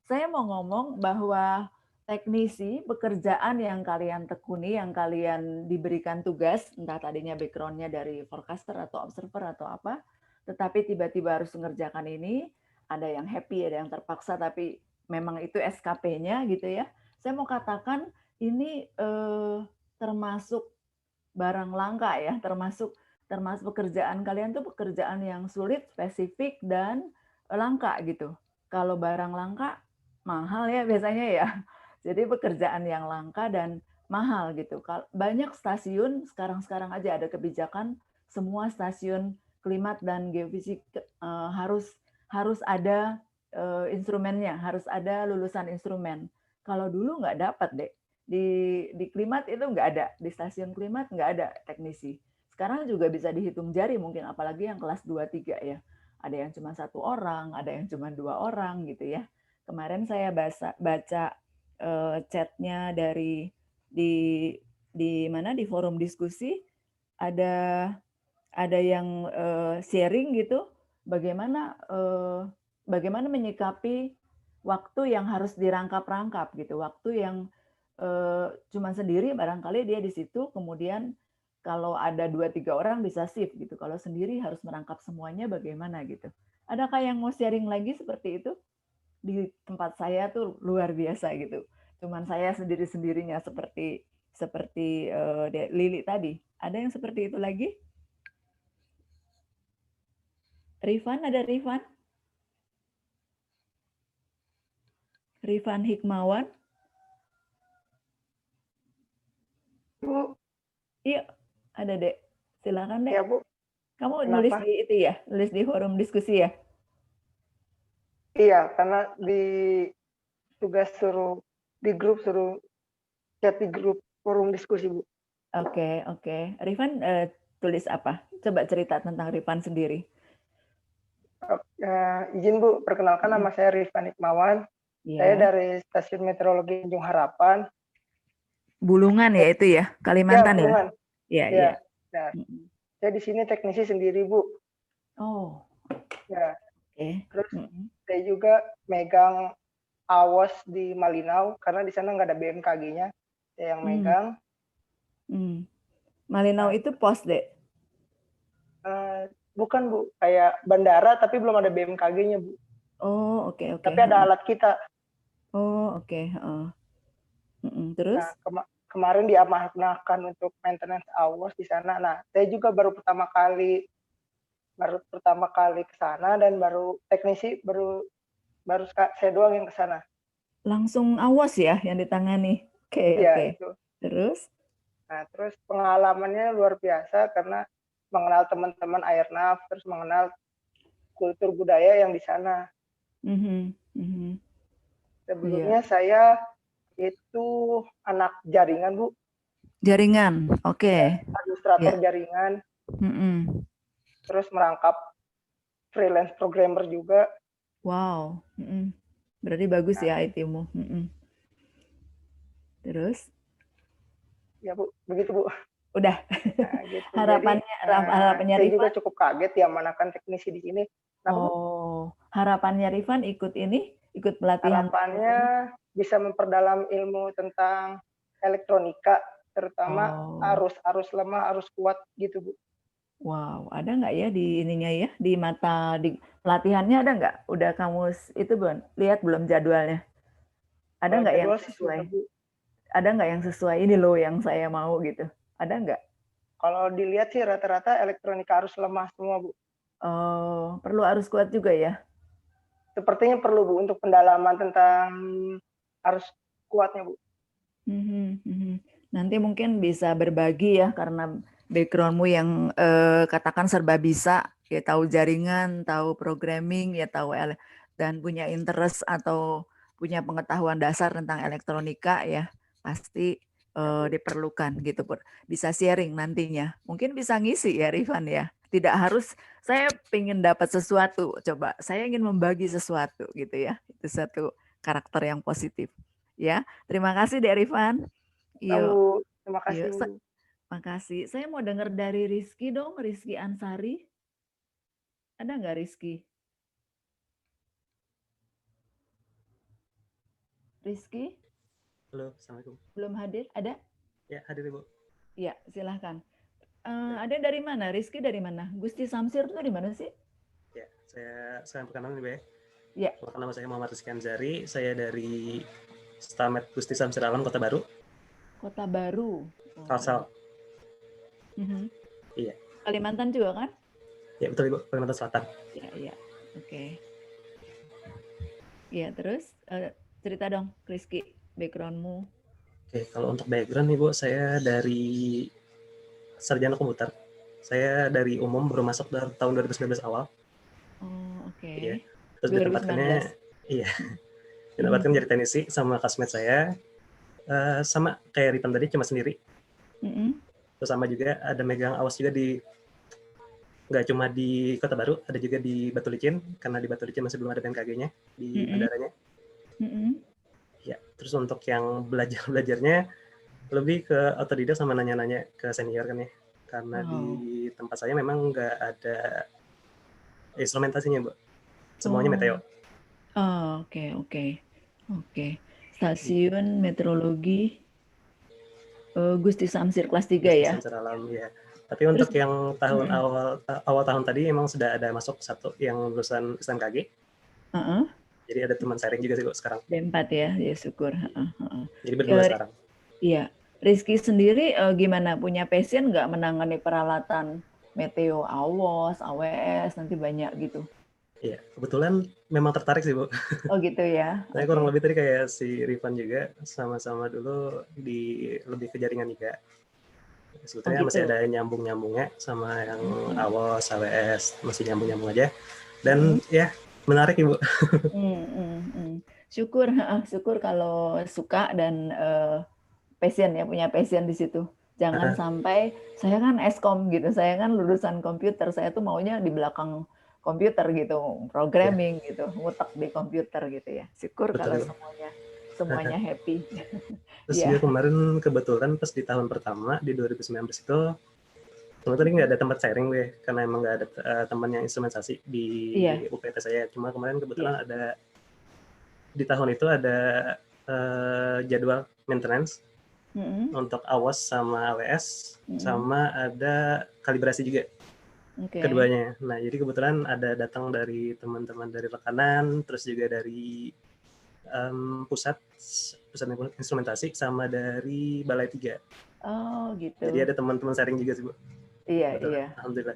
Saya mau ngomong bahwa teknisi, pekerjaan yang kalian tekuni, yang kalian diberikan tugas, entah tadinya background-nya dari forecaster atau observer atau apa, tetapi tiba-tiba harus mengerjakan ini, ada yang happy, ada yang terpaksa, tapi memang itu SKP-nya gitu ya. Saya mau katakan ini termasuk barang langka ya, termasuk pekerjaan kalian tuh pekerjaan yang sulit, spesifik, dan langka gitu. Kalau barang langka, mahal ya biasanya ya. Jadi pekerjaan yang langka dan mahal gitu. Banyak stasiun sekarang aja ada kebijakan semua stasiun klimat dan geofisik harus ada instrumennya, harus ada lulusan instrumen. Kalau dulu nggak dapat deh. Di klimat itu nggak ada, di stasiun klimat nggak ada teknisi. Sekarang juga bisa dihitung jari mungkin, apalagi yang kelas 2-3 ya. Ada yang cuma 1 orang, ada yang cuma 2 orang gitu ya. Kemarin saya baca chatnya di mana di forum diskusi, ada yang sharing gitu bagaimana menyikapi waktu yang harus dirangkap-rangkap gitu, waktu yang cuma sendiri barangkali dia di situ, kemudian kalau ada 2-3 orang bisa shift gitu, kalau sendiri harus merangkap semuanya bagaimana gitu. Adakah yang mau sharing lagi seperti itu? Di tempat saya tuh luar biasa gitu. Cuman saya sendiri-sendirinya seperti Lili tadi. Ada yang seperti itu lagi? Rifan, ada Rifan? Rifan Hikmawan? Bu. Iya, ada Dek. Silakan Dek. Ya, Bu. Kamu nulis Kenapa? di itu ya, nulis di forum diskusi ya? Iya, karena di tugas suruh di grup, suruh chat di grup forum diskusi, Bu. Oke, oke. Rifan tulis apa? Coba cerita tentang Rifan sendiri. Izin Bu, perkenalkan nama saya Rifan Hikmawan. Saya Ya. dari Stasiun Meteorologi Tanjung Harapan. Bulungan ya itu ya, Kalimantan ya? Bulungan. Iya, Ya. iya. Nah, saya di sini teknisi sendiri, Bu. Oh. Ya. Oke. Terus saya juga megang AWOS di Malinau karena di sana nggak ada BMKG-nya. Saya yang megang. Malinau itu pos deh. Bukan Bu, kayak bandara tapi belum ada BMKG-nya Bu. Oh, oke, oke. Tapi ada alat kita. Oh, oke. Terus? Nah, kemarin diamanahkan untuk maintenance AWOS di sana. Nah, saya juga baru pertama kali ke sana dan baru teknisi baru saya doang yang ke sana. Langsung AWOS ya yang ditangani. Oke, Iya, oke. itu. Terus? Nah, terus pengalamannya luar biasa karena mengenal teman-teman airnav, terus mengenal kultur budaya yang di sana. Sebelumnya saya itu anak jaringan, Bu. Jaringan, oke. Administrator jaringan. Terus merangkap freelance programmer juga. Wow. Berarti bagus ya IT-mu. Terus? Ya Bu, begitu Bu. Udah. Nah, gitu. Harapannya saya Rifan juga cukup kaget diamanahkan teknisi di sini. Harapannya Rifan ikut pelatihan. Harapannya bisa memperdalam ilmu tentang elektronika, terutama arus lemah, arus kuat gitu Bu. Wow, ada nggak ya di ininya ya, di pelatihannya ada nggak? Udah kamu itu lihat belum jadwalnya? Ada nggak yang sesuai? Ada nggak yang sesuai ini loh yang saya mau gitu? Ada nggak? Kalau dilihat sih rata-rata elektronika arus lemah semua Bu. Oh, perlu arus kuat juga ya? Sepertinya perlu Bu untuk pendalaman tentang arus kuatnya Bu. Nanti mungkin bisa berbagi ya karena backgroundmu yang katakan serba bisa, ya tahu jaringan, tahu programming, ya tahu dan punya interest atau punya pengetahuan dasar tentang elektronika ya pasti diperlukan gitu, bisa sharing nantinya. Mungkin bisa ngisi ya Rifan ya. Tidak harus saya ingin dapat sesuatu, coba saya ingin membagi sesuatu gitu ya. Itu satu karakter yang positif. Ya, terima kasih Dek Rifan. Yuk. Terima kasih. Makasih. Saya mau dengar dari Rizky dong, Rizky Ansari. Ada nggak Rizky? Rizky? Halo, Assalamualaikum. Belum hadir? Ada? Ya, hadir Ibu. Ya, silahkan. Ada dari mana? Rizky dari mana? Gusti Samsir itu di mana sih? Ya, saya perkenalan nih, Bu ya. Ya. Nama saya Muhammad Rizky Anzari, saya dari Stamet Gusti Samsir Alam, Kota Baru. Kota Baru. Kalsel. Iya. Kalimantan juga kan? Ya, betul Ibu, Kalimantan Selatan. Ya. Oke. Ya, terus cerita dong, Rizky, backgroundmu. Oke, kalau untuk background nih Bu, saya dari sarjana komputer. Saya dari umum baru masuk dari tahun 2019 awal. Oh, oke. Iya. Terus ditempatkannya, ditempatkan jadi teknisi sama classmate saya. Sama kayak Rifan tadi, cuma sendiri. Terus sama juga ada megang AWOS juga nggak cuma di Kota Baru, ada juga di Batu Licin, karena di Batu Licin masih belum ada BMKG-nya di bandaranya. Ya, terus untuk yang belajarnya lebih ke otodidak sama nanya-nanya ke senior kan ya, karena di tempat saya memang nggak ada instrumentasinya Bu, semuanya meteo. Oke. Stasiun Meteorologi Gusti Samsir kelas 3 ya? Samsir Alam ya. Tapi untuk yang tahun awal tahun tadi emang sudah ada masuk satu yang lulusan SMKG. Jadi ada teman sharing juga sih kok sekarang. D4 ya, ya syukur. Jadi berdua sekarang. Iya. Rizky sendiri gimana? Punya passion nggak menangani peralatan meteo, AWOS, AWS, nanti banyak gitu? Iya, kebetulan memang tertarik sih Bu. Oh gitu ya. Saya kurang lebih tadi kayak si Rifan juga, sama-sama dulu lebih ke jaringan juga. Sebetulnya masih ada nyambung-nyambungnya sama yang AWOS, AWS, masih nyambung-nyambung aja. Dan ya menarik Ibu. Syukur kalau suka dan passion ya, punya passion di situ. Jangan sampai saya kan eskom gitu, saya kan lulusan komputer, saya tuh maunya di belakang komputer gitu, programming gitu, ngutak di komputer gitu ya. Syukur kalau semuanya happy. Terus juga kemarin kebetulan pas di tahun pertama di 2019 itu sebetulnya nggak ada tempat sharing deh, karena emang nggak ada teman yang instrumentasi di UPT saya. Cuma kemarin kebetulan ada di tahun itu ada jadwal maintenance untuk AWOS sama AWS, sama ada kalibrasi juga. Keduanya. Nah, jadi kebetulan ada datang dari teman-teman dari rekanan, terus juga dari pusat instrumentasi sama dari Balai 3. Oh, gitu. Jadi ada teman-teman sharing juga sih, Bu. Iya. Alhamdulillah.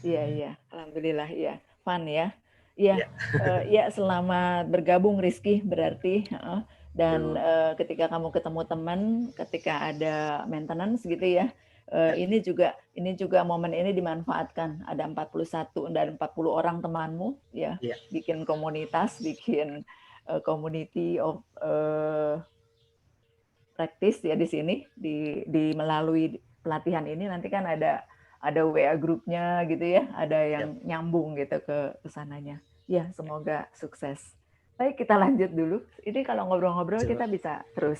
Iya. Alhamdulillah, ya. Fun ya. Iya. Ya, selamat bergabung Rizky berarti. Dan ketika kamu ketemu teman, ketika ada maintenance gitu ya, ini juga momen ini dimanfaatkan. Ada 41 dan 40 orang temanmu ya, bikin komunitas, bikin community of practice ya di sini, di melalui pelatihan ini nanti kan ada WA grupnya gitu ya, ada yang nyambung gitu ke sananya. Ya, semoga sukses. Baik, kita lanjut dulu. Ini kalau ngobrol-ngobrol kita bisa terus.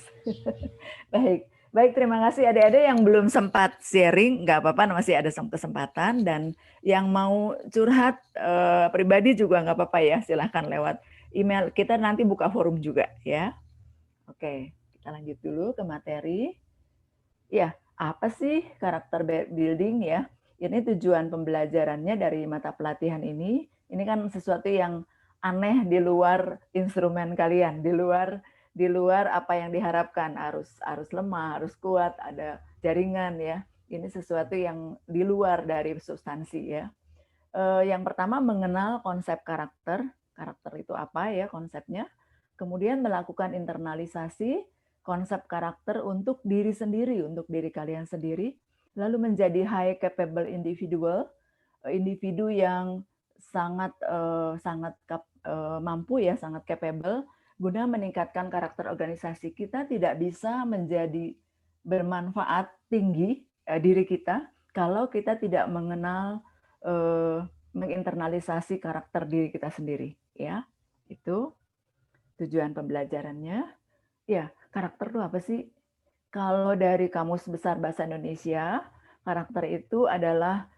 Baik, terima kasih adik-adik yang belum sempat sharing, nggak apa-apa, masih ada kesempatan. Dan yang mau curhat pribadi juga nggak apa-apa ya, silahkan lewat email. Kita nanti buka forum juga ya. Oke, kita lanjut dulu ke materi. Ya, apa sih karakter building ya? Ini tujuan pembelajarannya dari mata pelatihan ini. Ini kan sesuatu yang aneh di luar instrumen kalian, di luar apa yang diharapkan, harus lemah, harus kuat, ada jaringan ya. Ini sesuatu yang di luar dari substansi ya. Yang pertama mengenal konsep karakter itu apa ya konsepnya. Kemudian melakukan internalisasi konsep karakter untuk diri sendiri, untuk diri kalian sendiri. Lalu menjadi high capable individu yang sangat mampu ya, sangat capable, guna meningkatkan karakter organisasi kita. Tidak bisa menjadi bermanfaat tinggi diri kita kalau kita tidak mengenal menginternalisasi karakter diri kita sendiri ya. Itu tujuan pembelajarannya. Ya, karakter itu apa sih? Kalau dari Kamus Besar Bahasa Indonesia, karakter itu adalah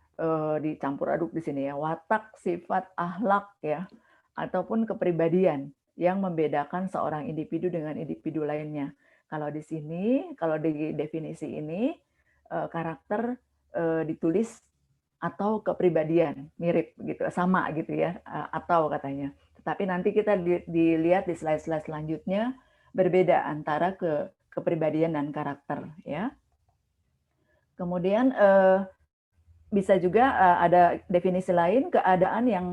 dicampur aduk di sini ya, watak, sifat, akhlak ya, ataupun kepribadian yang membedakan seorang individu dengan individu lainnya. Kalau di sini, kalau di definisi ini, karakter ditulis atau kepribadian, mirip gitu, sama gitu ya, atau katanya. Tetapi nanti kita dilihat di slide-slide selanjutnya, berbeda antara kepribadian dan karakter ya. Kemudian bisa juga ada definisi lain, keadaan yang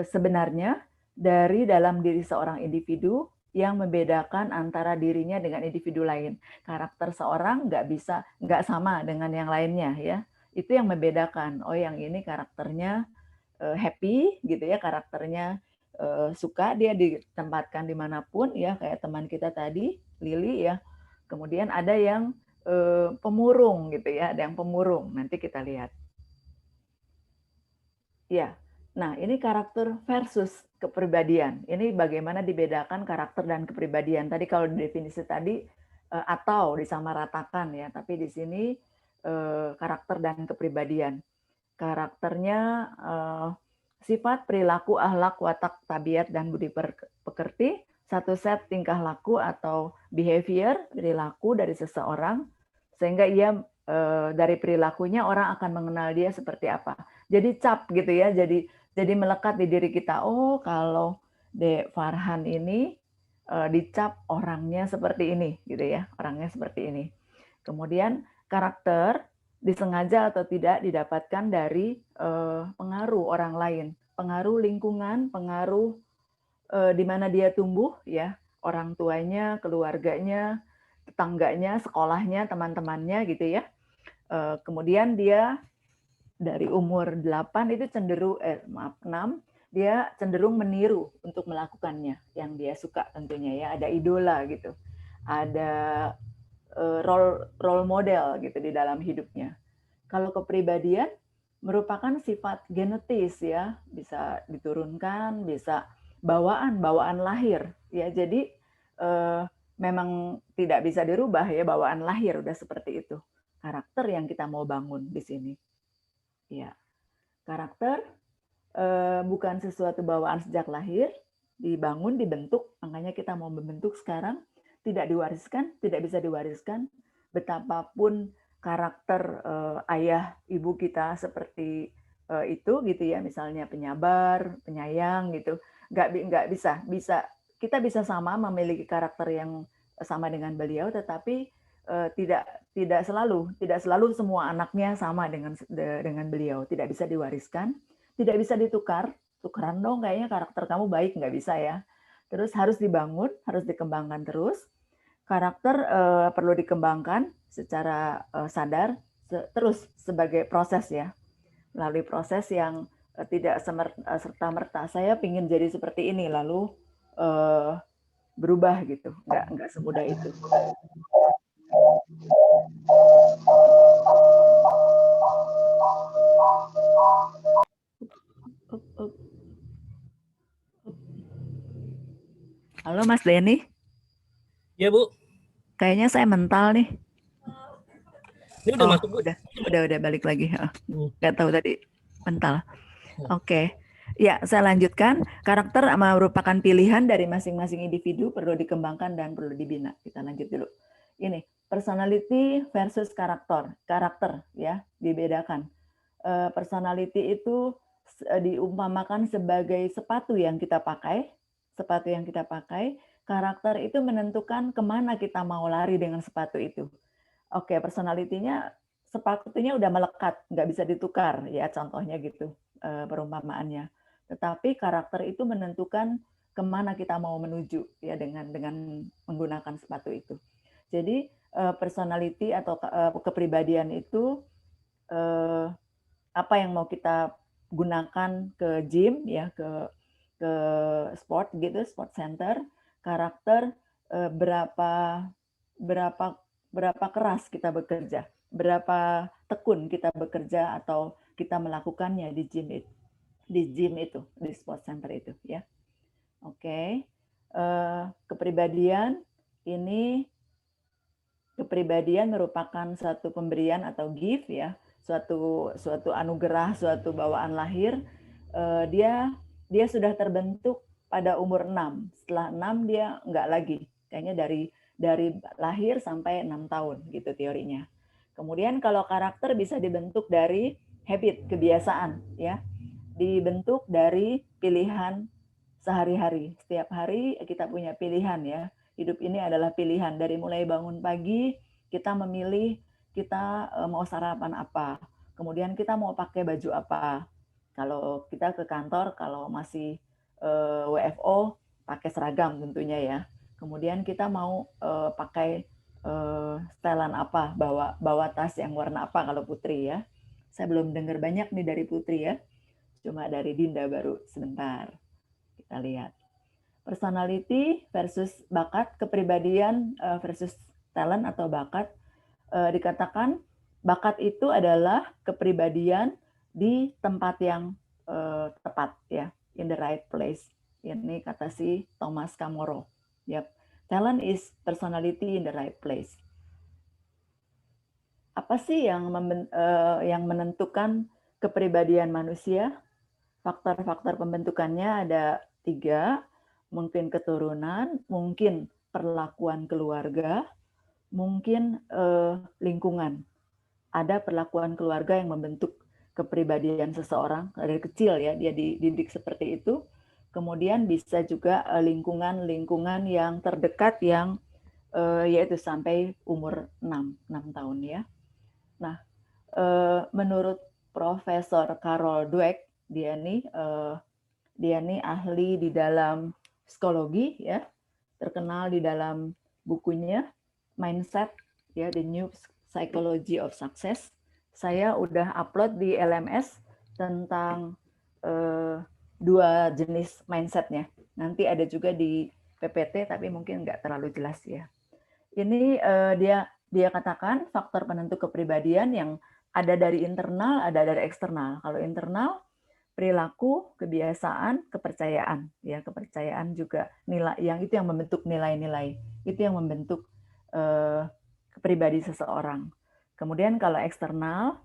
sebenarnya dari dalam diri seorang individu yang membedakan antara dirinya dengan individu lain. Karakter seorang nggak sama dengan yang lainnya ya. Itu yang membedakan. Oh, yang ini karakternya happy gitu ya, karakternya suka dia ditempatkan dimanapun ya, kayak teman kita tadi Lili ya. Kemudian ada yang pemurung gitu ya, ada yang pemurung. Nanti kita lihat. Ya, nah ini karakter versus kepribadian. Ini bagaimana dibedakan karakter dan kepribadian. Tadi kalau definisi tadi atau disamaratakan ya, tapi di sini karakter dan kepribadian. Karakternya sifat, perilaku, akhlak, watak, tabiat, dan budi pekerti. Satu set tingkah laku atau behavior, perilaku dari seseorang, sehingga ia dari perilakunya orang akan mengenal dia seperti apa. Jadi cap gitu ya, jadi melekat di diri kita. Oh, kalau De Farhan ini dicap orangnya seperti ini gitu ya, orangnya seperti ini. Kemudian karakter disengaja atau tidak didapatkan dari pengaruh orang lain, pengaruh lingkungan, pengaruh di mana dia tumbuh ya, orang tuanya, keluarganya, tetangganya, sekolahnya, teman-temannya gitu ya. Kemudian dia dari umur 8 itu cenderung 6 dia cenderung meniru untuk melakukannya yang dia suka tentunya ya, ada idola gitu, ada role model gitu di dalam hidupnya. Kalau kepribadian merupakan sifat genetis ya, bisa diturunkan, bisa bawaan lahir ya. Jadi memang tidak bisa dirubah ya, bawaan lahir udah seperti itu. Karakter yang kita mau bangun di sini. Ya. Karakter bukan sesuatu bawaan sejak lahir, dibangun, dibentuk, makanya kita mau membentuk sekarang, tidak diwariskan, tidak bisa diwariskan, betapapun karakter ayah ibu kita seperti itu gitu ya, misalnya penyabar, penyayang gitu, nggak bisa kita bisa sama memiliki karakter yang sama dengan beliau, tetapi tidak selalu semua anaknya sama dengan beliau, tidak bisa diwariskan. Tidak bisa ditukar, tukeran dong kayaknya karakter kamu baik, nggak bisa ya. Terus harus dibangun, harus dikembangkan terus. Karakter perlu dikembangkan secara sadar, terus sebagai proses ya. Melalui proses yang tidak serta-merta, saya ingin jadi seperti ini, lalu berubah gitu, nggak semudah itu. Halo Mas Denny. Ya Bu. Kayaknya saya mental nih. Ini udah masuk Bu. Udah balik lagi. Nggak tahu tadi mental. Oke. Ya, saya lanjutkan. Karakter merupakan pilihan dari masing-masing individu, perlu dikembangkan dan perlu dibina. Kita lanjut dulu. Ini personality versus karakter. Karakter ya, dibedakan. Personality itu diumpamakan sebagai sepatu yang kita pakai. Karakter itu menentukan kemana kita mau lari dengan sepatu itu. Oke, personality-nya, sepatunya udah melekat, nggak bisa ditukar, ya contohnya gitu, perumpamaannya. Tetapi karakter itu menentukan kemana kita mau menuju, ya dengan menggunakan sepatu itu. Jadi personality atau kepribadian itu apa yang mau kita gunakan ke gym, ya ke sport gitu, sport center. Karakter berapa keras kita bekerja, berapa tekun kita bekerja atau kita melakukannya di gym itu, di sport center itu ya. Oke. Kepribadian merupakan suatu pemberian atau gift ya, suatu anugerah, suatu bawaan lahir. Dia sudah terbentuk pada umur 6. Setelah 6 dia enggak lagi. Kayaknya dari lahir sampai 6 tahun gitu teorinya. Kemudian kalau karakter bisa dibentuk dari habit, kebiasaan ya. Dibentuk dari pilihan sehari-hari. Setiap hari kita punya pilihan ya. Hidup ini adalah pilihan, dari mulai bangun pagi kita memilih kita mau sarapan apa. Kemudian kita mau pakai baju apa. Kalau kita ke kantor, kalau masih WFO, pakai seragam tentunya ya. Kemudian kita mau pakai setelan apa, bawa tas yang warna apa kalau Putri ya. Saya belum dengar banyak nih dari Putri ya. Cuma dari Dinda baru sebentar. Kita lihat. Personality versus bakat, kepribadian versus talent atau bakat. Dikatakan bakat itu adalah kepribadian di tempat yang tepat ya, in the right place. Ini kata si Thomas Camoro. Yep. Talent is personality in the right place. Apa sih yang menentukan kepribadian manusia? Faktor-faktor pembentukannya ada 3, mungkin keturunan, mungkin perlakuan keluarga, mungkin lingkungan. Ada perlakuan keluarga yang membentuk kepribadian seseorang dari kecil ya, dia dididik seperti itu. Kemudian bisa juga lingkungan yang terdekat yang yaitu sampai umur 6 tahun ya. Nah, menurut Profesor Carol Dweck, dia nih ahli di dalam psikologi ya, terkenal di dalam bukunya Mindset ya, The New Psychology of Success. saya udah upload di LMS tentang 2 jenis mindsetnya. Nanti ada juga di PPT, tapi mungkin nggak terlalu jelas ya. Ini dia katakan faktor penentu kepribadian yang ada dari internal, ada dari eksternal. Kalau internal, perilaku, kebiasaan, kepercayaan. Ya, kepercayaan juga nilai, yang itu yang membentuk nilai-nilai. Itu yang membentuk kepribadian seseorang. Kemudian kalau eksternal,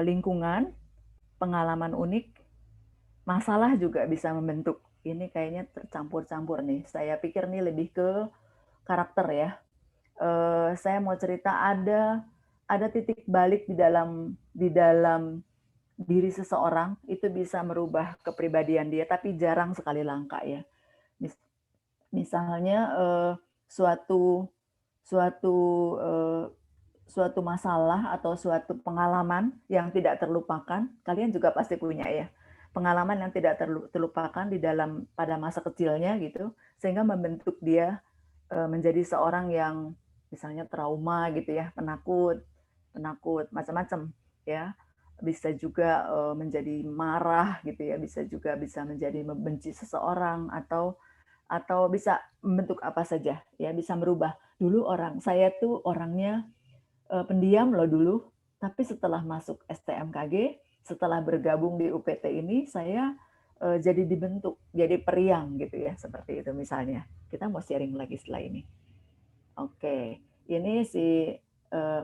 lingkungan, pengalaman unik, masalah juga bisa membentuk. Ini kayaknya tercampur-campur nih. Saya pikir nih lebih ke karakter ya. Saya mau cerita ada titik balik di dalam diri seseorang, itu bisa merubah kepribadian dia, tapi jarang sekali langka ya. Misalnya suatu masalah atau suatu pengalaman yang tidak terlupakan, kalian juga pasti punya ya, pengalaman yang tidak terlupakan di dalam pada masa kecilnya gitu, sehingga membentuk dia menjadi seorang yang misalnya trauma gitu ya, penakut macam-macam ya, bisa juga menjadi marah gitu ya, bisa menjadi membenci seseorang atau bisa membentuk apa saja ya, bisa merubah. Dulu saya tuh orangnya pendiam loh dulu, tapi setelah masuk STMKG, setelah bergabung di UPT ini, saya jadi dibentuk, jadi periang gitu ya, seperti itu misalnya. Kita mau sharing lagi setelah ini. Oke, ini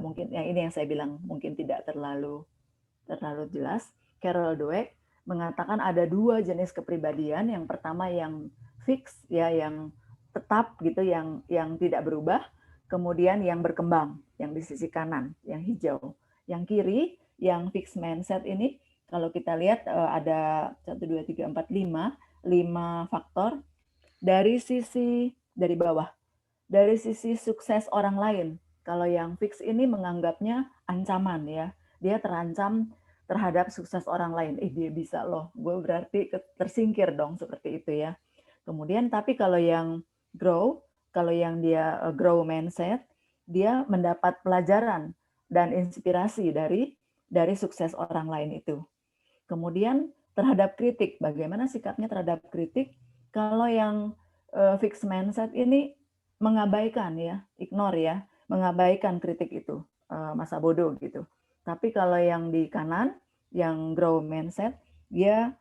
mungkin ini yang saya bilang mungkin tidak terlalu jelas. Carol Dweck mengatakan ada 2 jenis kepribadian. Yang pertama yang fix ya, yang tetap gitu, yang tidak berubah. Kemudian yang berkembang, yang di sisi kanan, yang hijau. Yang kiri, yang fixed mindset ini, kalau kita lihat ada 1, 2, 3, 4, 5 faktor dari bawah. Dari sisi sukses orang lain. Kalau yang fix ini menganggapnya ancaman ya. Dia terancam terhadap sukses orang lain. Dia bisa loh, gue berarti tersingkir dong, seperti itu ya. Kemudian tapi kalau yang grow, kalau yang dia grow mindset, dia mendapat pelajaran dan inspirasi dari sukses orang lain itu. Kemudian terhadap kritik, bagaimana sikapnya terhadap kritik? Kalau yang fixed mindset ini mengabaikan ya, ignore ya, mengabaikan kritik itu, masa bodoh gitu. Tapi kalau yang di kanan, yang grow mindset, dia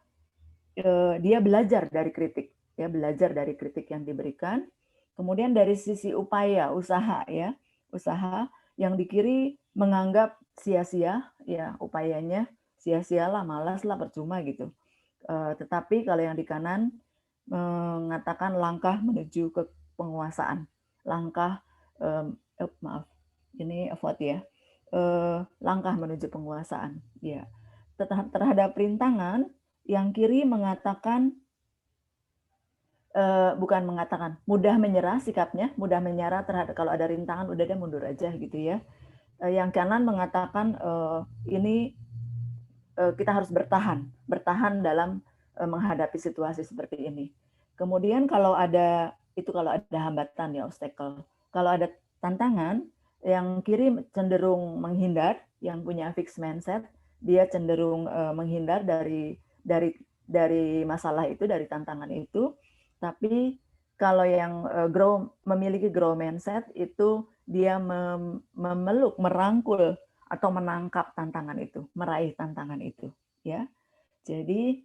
belajar dari kritik, ya, belajar dari kritik yang diberikan. Kemudian dari sisi upaya, usaha ya, usaha yang di kiri menganggap sia-sia ya, upayanya sia-sialah, malaslah, percuma gitu. Tetapi kalau yang di kanan mengatakan langkah menuju ke penguasaan, langkah langkah menuju penguasaan ya. Terhadap rintangan, yang kiri mengatakan mudah menyerah sikapnya, mudah menyerah terhadap kalau ada rintangan, udah deh mundur aja gitu ya. Yang kanan mengatakan kita harus bertahan dalam menghadapi situasi seperti ini. Kemudian kalau ada hambatan ya, obstacle. Kalau ada tantangan, yang kiri cenderung menghindar, yang punya fixed mindset, dia cenderung menghindar dari masalah itu, dari tantangan itu. Tapi kalau yang memiliki grow mindset itu dia memeluk, merangkul atau menangkap tantangan itu, meraih tantangan itu, ya. Jadi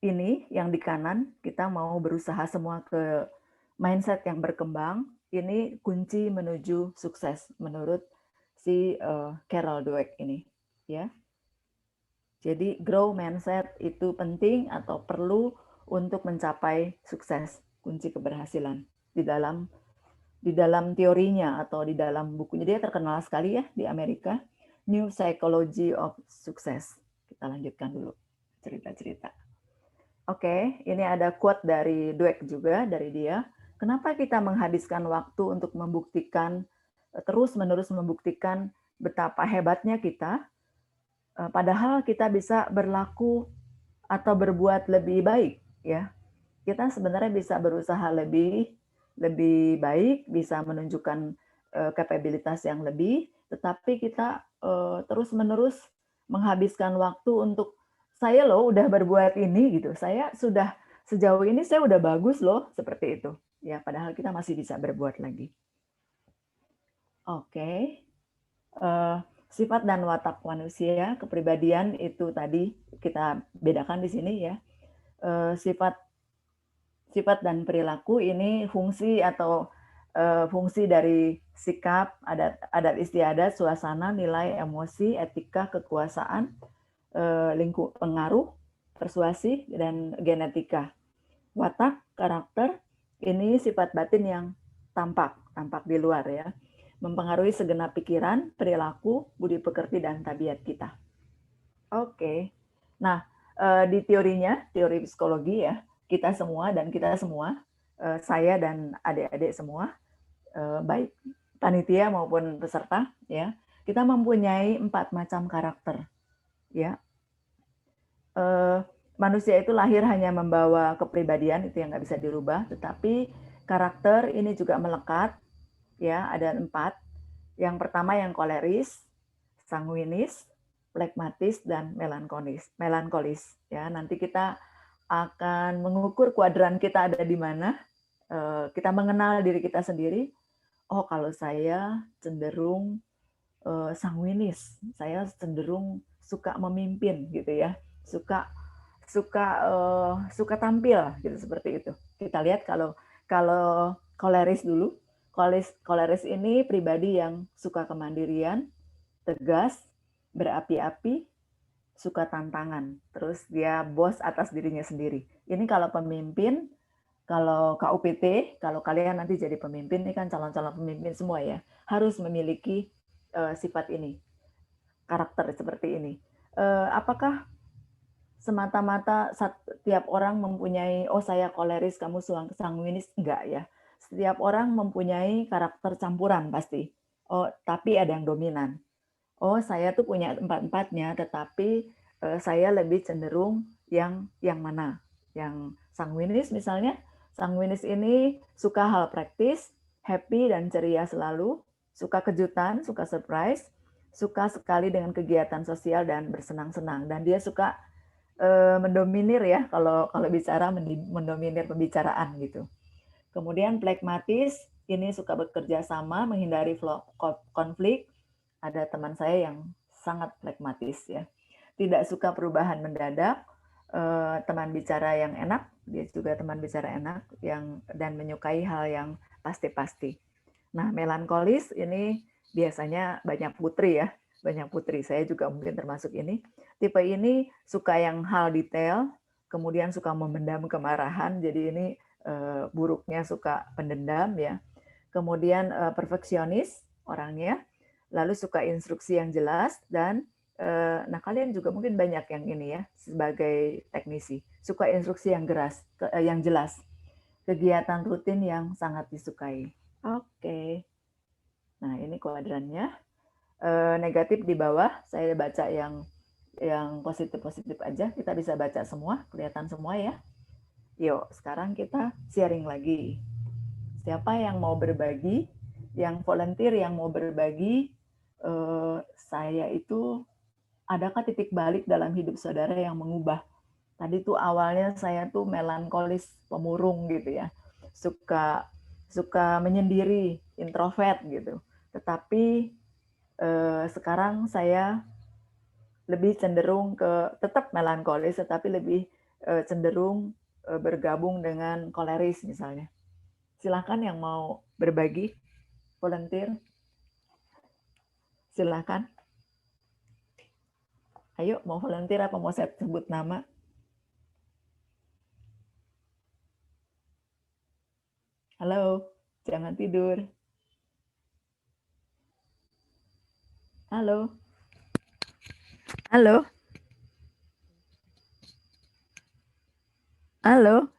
ini yang di kanan, kita mau berusaha semua ke mindset yang berkembang. Ini kunci menuju sukses menurut si Carol Dweck ini, ya. Jadi grow mindset itu penting atau perlu untuk mencapai sukses, kunci keberhasilan di dalam teorinya atau di dalam bukunya. Dia terkenal sekali ya di Amerika, New Psychology of Success. Kita lanjutkan dulu cerita-cerita. Oke, ini ada quote dari Dweck juga, dari dia. Kenapa kita menghabiskan waktu untuk terus-menerus membuktikan betapa hebatnya kita, padahal kita bisa berlaku atau berbuat lebih baik, ya. Kita sebenarnya bisa berusaha lebih baik, bisa menunjukkan kapabilitas yang lebih, tetapi kita terus-menerus menghabiskan waktu untuk saya loh udah berbuat ini gitu. Saya sudah sejauh ini saya udah bagus loh seperti itu. Ya, padahal kita masih bisa berbuat lagi. Oke. Sifat dan watak manusia, kepribadian itu tadi kita bedakan di sini ya. Sifat dan perilaku ini fungsi atau fungsi dari sikap, adat istiadat, suasana, nilai, emosi, etika, kekuasaan, lingkup pengaruh, persuasi, dan genetika. Watak, karakter, ini sifat batin yang tampak di luar ya. Mempengaruhi segenap pikiran, perilaku, budi pekerti, dan tabiat kita. Oke. Nah, di teorinya, teori psikologi ya, kita semua, saya dan adik-adik semua, baik panitia maupun peserta, ya, kita mempunyai 4 macam karakter. Ya, manusia itu lahir hanya membawa kepribadian, itu yang nggak bisa dirubah, tetapi karakter ini juga melekat. Ya, ada 4. Yang pertama yang koleris, sanguinis, flegmatis, dan melankolis. Ya, nanti kita akan mengukur kuadran kita ada di mana. Kita mengenal diri kita sendiri. Oh, kalau saya cenderung sanguinis, saya cenderung suka memimpin gitu ya, suka tampil gitu, seperti itu. Kita lihat kalau koleris dulu. Koleris ini pribadi yang suka kemandirian, tegas, berapi-api, suka tantangan. Terus dia bos atas dirinya sendiri. Ini kalau pemimpin, kalau KUPT, kalau kalian nanti jadi pemimpin, ini kan calon-calon pemimpin semua ya, harus memiliki sifat ini, karakter seperti ini. Apakah semata-mata setiap orang mempunyai, oh saya koleris, kamu sanguinis? Enggak ya. Setiap orang mempunyai karakter campuran pasti. Oh, tapi ada yang dominan. Oh, saya tuh punya 4-4-nya, tetapi saya lebih cenderung yang mana? Yang sanguinis misalnya. Sanguinis ini suka hal praktis, happy dan ceria selalu, suka kejutan, suka surprise, suka sekali dengan kegiatan sosial dan bersenang-senang. Dan dia suka mendominir ya, kalau bicara mendominir pembicaraan gitu. Kemudian flegmatis, ini suka bekerja sama, menghindari konflik. Ada teman saya yang sangat flegmatis ya. Tidak suka perubahan mendadak, teman bicara yang enak, dia juga teman bicara enak dan menyukai hal yang pasti-pasti. Nah, melankolis ini biasanya banyak putri ya, banyak putri. Saya juga mungkin termasuk ini. Tipe ini suka yang hal detail, kemudian suka memendam kemarahan. Jadi ini buruknya suka pendendam ya. Kemudian perfeksionis orangnya, lalu suka instruksi yang jelas dan nah kalian juga mungkin banyak yang ini ya sebagai teknisi, suka instruksi yang jelas. Kegiatan rutin yang sangat disukai. Oke. Nah, ini kuadrannya. Negatif di bawah, saya baca yang positif-positif aja, kita bisa baca semua, kelihatan semua ya. Yuk, sekarang kita sharing lagi. Siapa yang mau berbagi? Yang volunteer yang mau berbagi, saya itu, adakah titik balik dalam hidup saudara yang mengubah? Tadi tuh awalnya saya tuh melankolis, pemurung gitu ya. Suka menyendiri, introvert gitu. Tetapi sekarang saya lebih cenderung ke tetap melankolis, tetapi lebih cenderung bergabung dengan koleris misalnya. Silakan yang mau berbagi, volunteer. Silakan. Ayo, mau volunteer apa mau saya sebut nama? Halo, jangan tidur. Halo. Halo. Halo.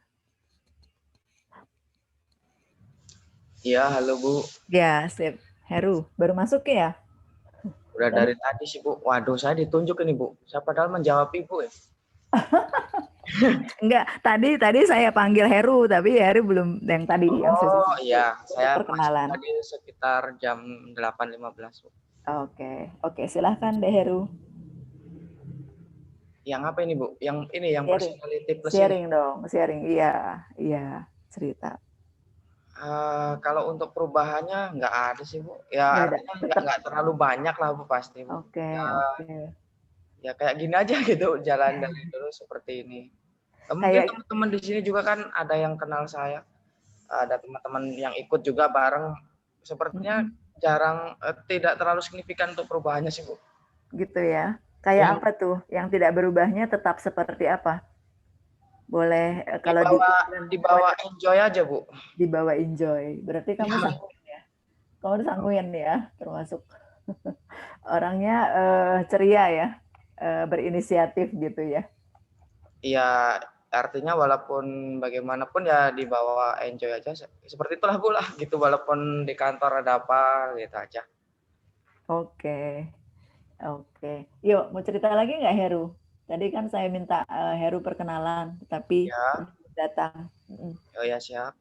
Iya, halo Bu. Ya, sip. Heru, baru masuk ya? Udah dari tadi sih Bu. Waduh, saya ditunjuk ini Bu. Saya padahal menjawab Ibu ya. Enggak, tadi saya panggil Heru, tapi Heru belum yang tadi. Oh iya, saya perkenalan. tadi sekitar jam 8.15 Bu. Oke, silahkan Dek Heru. Yang apa ini Bu? Yang ini yang Sharing. personality plus Sharing ini. dong, sharing. Iya, cerita. Kalau untuk perubahannya nggak ada sih Bu. Ya Nggak ada. artinya nggak terlalu banyak lah Bu pasti Bu. Oke. Ya kayak gini aja gitu jalan dari dulu seperti ini. Mungkin teman-teman di sini juga kan ada yang kenal saya, ada teman-teman yang ikut juga bareng. Sepertinya jarang, tidak terlalu signifikan untuk perubahannya sih Bu. Gitu ya. Kayak apa tuh? Yang tidak berubahnya tetap seperti apa? Boleh kalau dibawa enjoy aja Bu. Dibawa enjoy. Berarti kamu sangguin ya? Kamu sangguin ya, termasuk orangnya ceria ya, berinisiatif gitu ya. Iya, artinya walaupun bagaimanapun ya dibawa enjoy aja. Seperti itulah Bu lah gitu, walaupun di kantor ada apa gitu aja. Oke. Yuk, mau cerita lagi nggak Heru? Tadi kan saya minta Heru perkenalan, tapi datang. Oh ya, siap.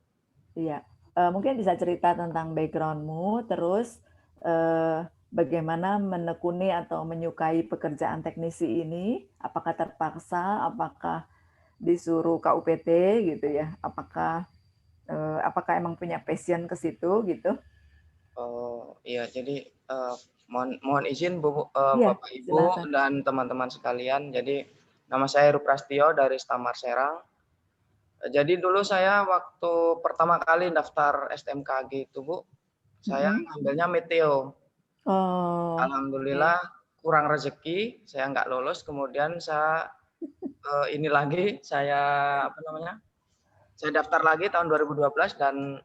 Iya, mungkin bisa cerita tentang background-mu, terus bagaimana menekuni atau menyukai pekerjaan teknisi ini, apakah terpaksa, apakah disuruh KUPT gitu ya, apakah emang punya passion ke situ gitu? Oh iya, jadi mohon izin Bu, Iya, Bapak Ibu silakan. dan teman-teman sekalian. Jadi nama saya Heru Prastio dari Stamar Serang. Jadi dulu saya waktu pertama kali daftar STMKG itu Bu, saya ngambilnya Meteo. Alhamdulillah kurang rezeki, saya nggak lolos. Kemudian saya saya daftar lagi tahun 2012 dan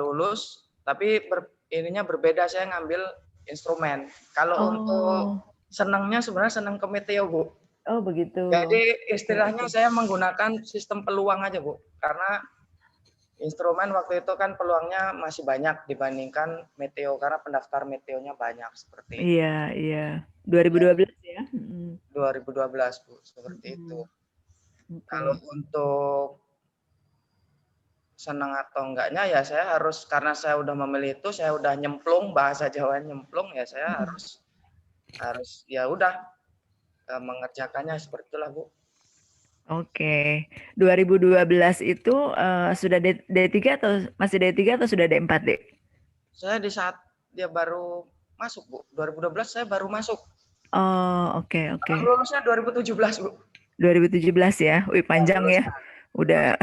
lulus. Tapi ininya berbeda, saya ngambil instrumen. Kalau untuk senangnya sebenarnya senang ke Meteo Bu. Oh begitu. Jadi istilahnya saya menggunakan sistem peluang aja Bu, karena instrumen waktu itu kan peluangnya masih banyak dibandingkan Meteo karena pendaftar Meteonya banyak seperti itu. Iya. 2012 ya. 2012 Bu, seperti itu. Kalau untuk senang atau enggaknya ya saya harus, karena saya udah memilih itu, saya udah nyemplung, bahasa Jawa nyemplung ya, saya harus ya udah mengerjakannya seperti itulah Bu. Oke. 2012 itu sudah D3 atau masih D3 atau sudah D4, Dek? Saya di saat dia baru masuk Bu, 2012 saya baru masuk. Oh, oke. Lulusnya 2017 Bu. 2017 ya. Wih, panjang ya. Udah.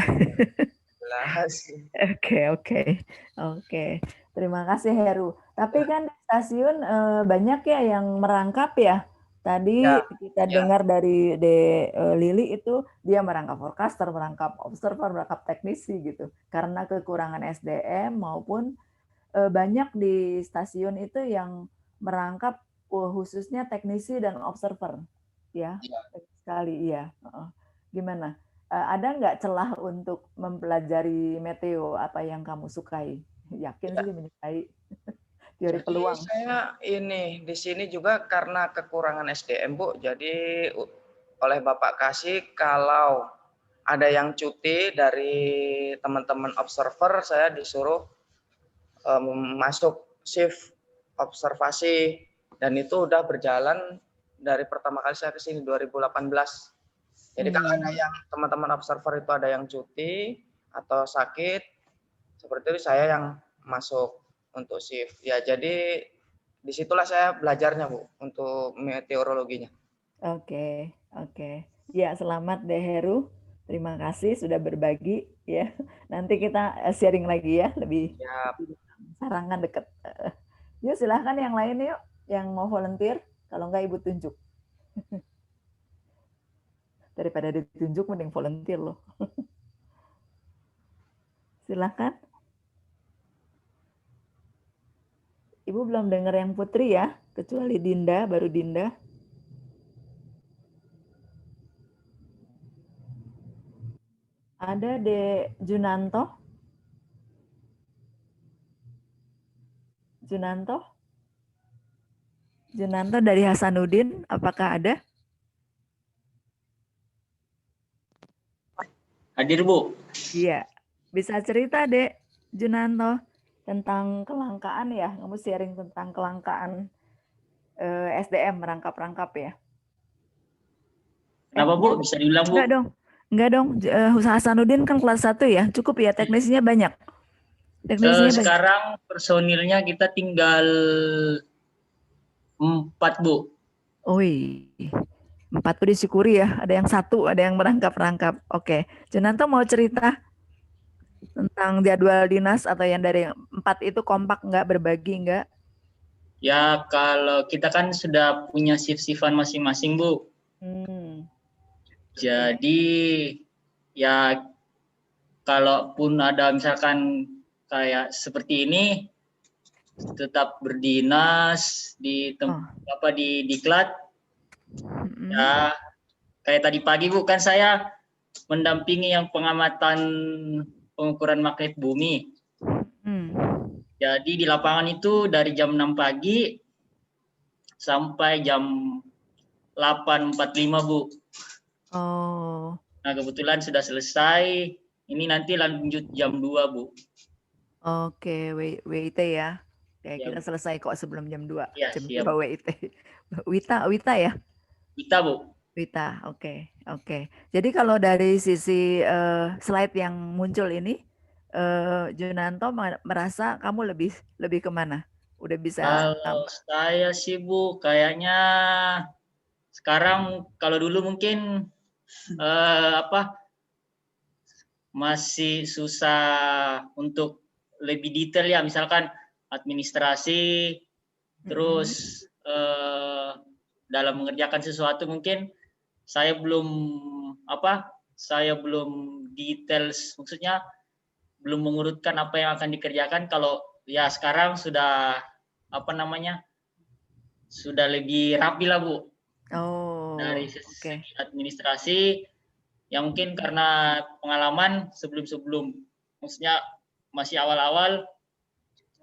Oke. Terima kasih Heru. Tapi kan di stasiun banyak ya yang merangkap ya. Tadi kita dengar dari Lili itu dia merangkap forecaster, merangkap observer, merangkap teknisi gitu. Karena kekurangan SDM maupun banyak di stasiun itu yang merangkap khususnya teknisi dan observer. Ya, sekali iya. Gimana? Ada nggak celah untuk mempelajari Meteo, apa yang kamu sukai? Yakin sih menyukai teori peluang. Saya ini di sini juga karena kekurangan SDM Bu, jadi oleh Bapak Kasih kalau ada yang cuti dari teman-teman observer, saya disuruh masuk shift observasi, dan itu udah berjalan dari pertama kali saya ke sini 2018. Jadi kalau ada yang teman-teman observer itu ada yang cuti atau sakit, seperti itu saya yang masuk untuk shift. Ya jadi disitulah saya belajarnya Bu untuk meteorologinya. Oke. Ya selamat deh Heru. Terima kasih sudah berbagi ya. Nanti kita sharing lagi ya lebih. Sarangan deket. Yuk silahkan yang lain yuk yang mau volunteer. Kalau enggak Ibu tunjuk. Daripada ditunjuk mending volunteer loh. Silakan. Ibu belum dengar yang Putri ya, kecuali Dinda, baru Dinda. Ada Dek Junanto. Junanto dari Hasanuddin, apakah ada? Hadir Bu. Iya, bisa cerita Dek Junanto tentang kelangkaan ya, kamu sharing tentang kelangkaan SDM merangkap-rangkap ya. Kenapa Bu? Bisa diulang Bu? Enggak dong. Hasanuddin kan kelas 1 ya, cukup ya, teknisnya banyak. Sekarang personilnya kita tinggal 4 Bu. Oi, 4 tuh disyukuri ya, ada yang 1, ada yang merangkap-rangkap. Oke, Junanto mau cerita tentang jadwal dinas atau yang dari 4 itu kompak nggak, berbagi nggak? Ya kalau kita kan sudah punya shift-shiftan masing-masing Bu. Jadi ya kalaupun ada misalkan kayak seperti ini tetap berdinas di di diklat. Ya kayak tadi pagi Bu, kan saya mendampingi yang pengamatan pengukuran magnet bumi. Jadi di lapangan itu dari jam 6 pagi sampai jam 8.45 Bu. Nah kebetulan sudah selesai. Ini nanti lanjut jam 2 Bu. Oke, WIT ya. Oke, kita selesai kok sebelum jam 2. Ya, jam siap. 2 WIT. Wita ya? Wita Bu. Wita, oke. Jadi kalau dari sisi slide yang muncul ini, Junanto merasa kamu lebih kemana? Udah bisa? Kalau saya sih Bu, kayaknya sekarang kalau dulu mungkin masih susah untuk lebih detail ya, misalkan administrasi, terus dalam mengerjakan sesuatu mungkin saya belum detail, maksudnya belum mengurutkan apa yang akan dikerjakan. Kalau ya sekarang sudah sudah lebih rapi lah Bu. Dari segi administrasi, yang mungkin karena pengalaman sebelum maksudnya masih awal-awal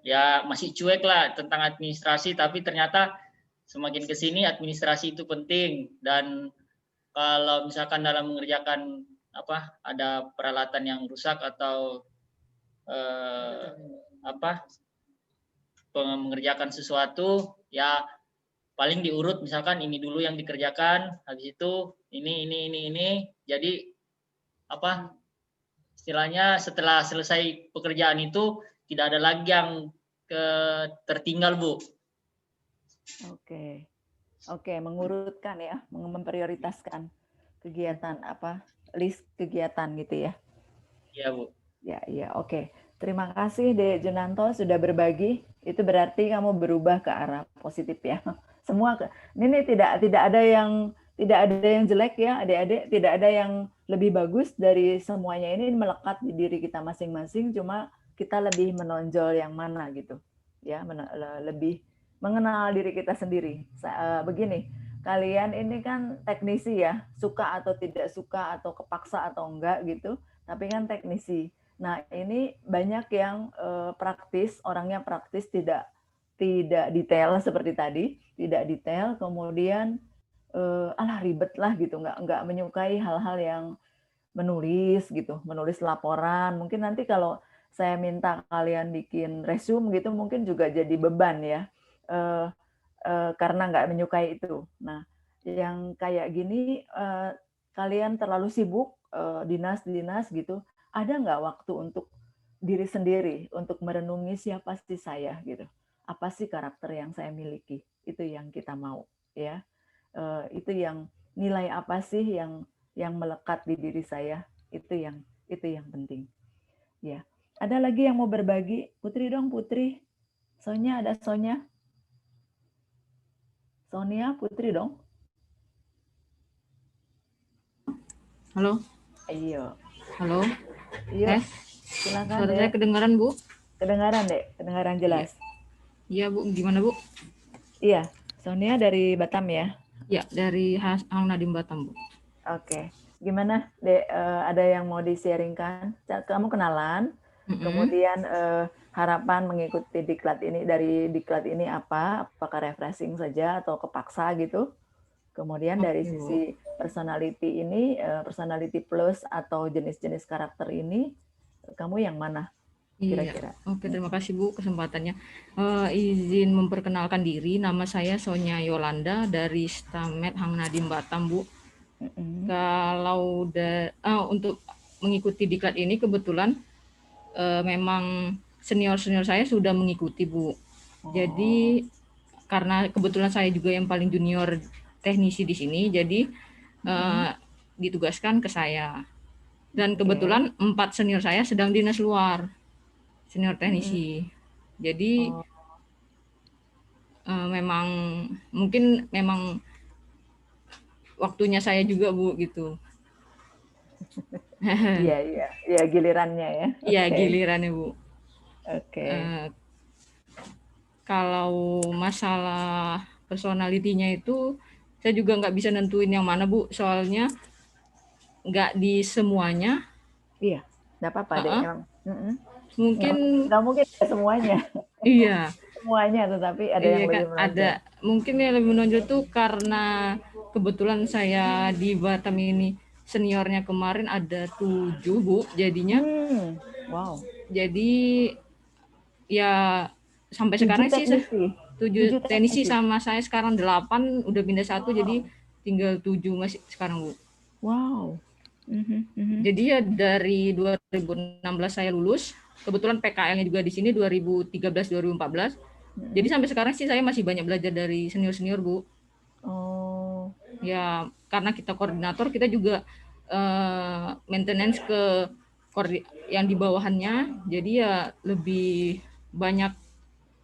ya masih cuek lah tentang administrasi, tapi ternyata semakin ke sini administrasi itu penting. Dan kalau misalkan dalam mengerjakan ada peralatan yang rusak atau mengerjakan sesuatu, ya paling diurut, misalkan ini dulu yang dikerjakan, habis itu ini. Jadi istilahnya setelah selesai pekerjaan itu tidak ada lagi yang tertinggal Bu. Oke, mengurutkan ya, memprioritaskan kegiatan list kegiatan gitu ya. Iya Bu. Ya, oke. Terima kasih Dek Junanto sudah berbagi. Itu berarti kamu berubah ke arah positif ya. Semua ini tidak ada yang jelek ya, adik-adik. Tidak ada yang lebih bagus dari semuanya, ini melekat di diri kita masing-masing. Cuma kita lebih menonjol yang mana gitu, ya, lebih mengenal diri kita sendiri. Begini, kalian ini kan teknisi ya, suka atau tidak suka atau kepaksa atau enggak gitu, tapi kan teknisi. Nah ini banyak yang praktis, orangnya praktis, tidak detail seperti tadi, tidak detail, kemudian ribet lah gitu, nggak menyukai hal-hal yang menulis gitu, menulis laporan. Mungkin nanti kalau saya minta kalian bikin resume gitu, mungkin juga jadi beban ya, karena nggak menyukai itu. Nah yang kayak gini kalian terlalu sibuk dinas gitu, ada nggak waktu untuk diri sendiri, untuk merenungi siapa sih saya gitu, apa sih karakter yang saya miliki, itu yang kita mau ya. Itu yang nilai apa sih yang melekat di diri saya, itu yang penting ya. Ada lagi yang mau berbagi? Putri dong, Putri. Sonya, ada Sonya? Sonia, Putri dong. Halo. Ayo. Halo. Iya. Silakan. Suara saya kedengaran Bu? Kedengaran Dek, kedengaran jelas. Iya Bu, gimana Bu? Iya, Sonia dari Batam ya? Ya, dari Hang Nadim Batam Bu. Oke. Gimana Dek, ada yang mau di-sharingkan? Kamu kenalan, kemudian harapan mengikuti diklat ini, dari diklat ini apa? Apakah refreshing saja atau kepaksa gitu? Kemudian dari sisi personality ini, personality plus atau jenis-jenis karakter ini, kamu yang mana? Iya, kira-kira. oke, terima kasih Bu kesempatannya. Izin memperkenalkan diri, nama saya Sonia Yolanda dari Stamed Hang Nadim Batam, Bu. Kalau untuk mengikuti diklat ini kebetulan memang senior-senior saya sudah mengikuti, Bu. Jadi karena kebetulan saya juga yang paling junior teknisi di sini, jadi ditugaskan ke saya. Dan kebetulan 4 senior saya sedang dinas luar. Senior teknisi. Jadi memang mungkin memang waktunya saya juga Bu gitu. Iya, gilirannya ya. Iya, gilirannya Bu. Oke. Kalau masalah personalitinya itu saya juga nggak bisa nentuin yang mana Bu, soalnya nggak di semuanya. Iya, nggak apa-apa deh. Mungkin nggak mungkin semuanya. Iya. Semuanya, tetapi ada yang lebih menonjol. Ada. Mungkin yang lebih menonjol tuh karena kebetulan saya di Batam ini seniornya kemarin ada 7 Bu, jadinya. Wow. Jadi ya sampai sekarang sih 7 teknisi sama saya sekarang 8, udah pindah 1 jadi tinggal 7 masih sekarang Bu. Wow. Jadi ya dari 2016 saya lulus, kebetulan PKL-nya juga di sini 2013-2014. Jadi sampai sekarang sih saya masih banyak belajar dari senior-senior Bu. Oh. Ya karena kita koordinator, kita juga maintenance ke yang di bawahannya. Jadi ya lebih banyak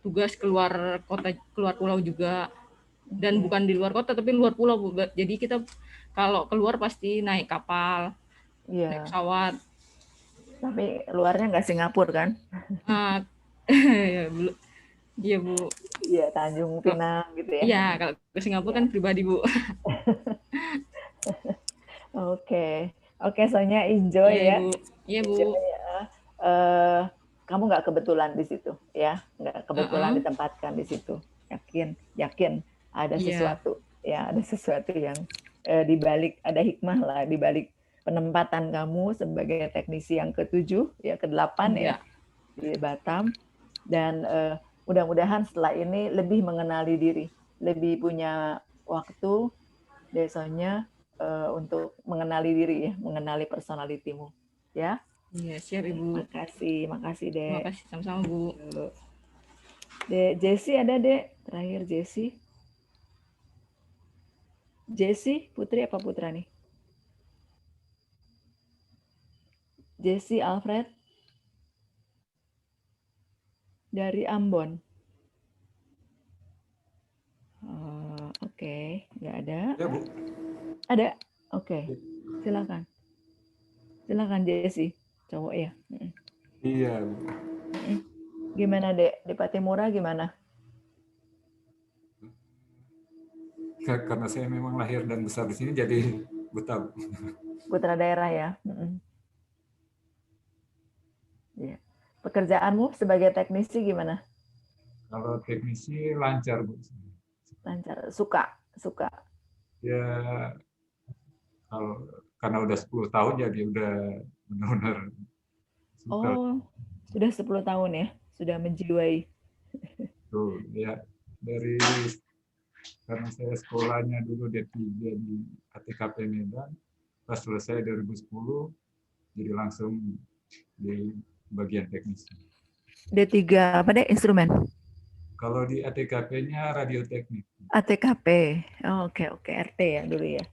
tugas keluar kota, keluar pulau juga. Dan bukan di luar kota tapi luar pulau Bu. Jadi kita kalau keluar pasti naik kapal, naik pesawat. Tapi luarnya nggak Singapura kan? Iya Bu. Iya, Tanjung Pinang gitu ya. Iya, kalau ke Singapura kan pribadi Bu. Oke, Sonya, enjoy ya. Iya Bu. Kamu nggak kebetulan di situ ya, nggak kebetulan ditempatkan di situ. Yakin ada sesuatu ya, ada sesuatu yang dibalik, ada hikmah lah dibalik penempatan kamu sebagai teknisi yang ke-7 ya, ke-8 ya di Batam. Dan mudah-mudahan setelah ini lebih mengenali diri, lebih punya waktu Sonya untuk mengenali diri ya, mengenali personalitimu ya. Iya, siap Ibu. Makasih Dek. Makasih, sama-sama Bu. Dek Jessie ada Dek, terakhir Jessie. Jessie, Putri apa Putra nih? Jessie Alfred dari Ambon. Oke, nggak ada. Ya, Bu. Ada? Oke. Silakan Jessie, cowok ya. Iya, Bu. Gimana Dek, di Patimura gimana? Karena saya memang lahir dan besar di sini, jadi buta. Putra daerah ya. Ya. Pekerjaanmu sebagai teknisi gimana? Kalau teknisi lancar Bu. Lancar, suka. Ya, kalau karena udah 10 tahun jadi udah benar-benar suka. Oh, sudah 10 tahun ya, sudah menjiwai. Tuh, ya dari karena saya sekolahnya dulu D3 di ATKP Medan, pas selesai 2010 jadi langsung di bagian teknis. D3 apa deh, instrumen? Kalau di ATKP-nya radioteknik. ATKP. Oh, oke, RT ya dulu ya.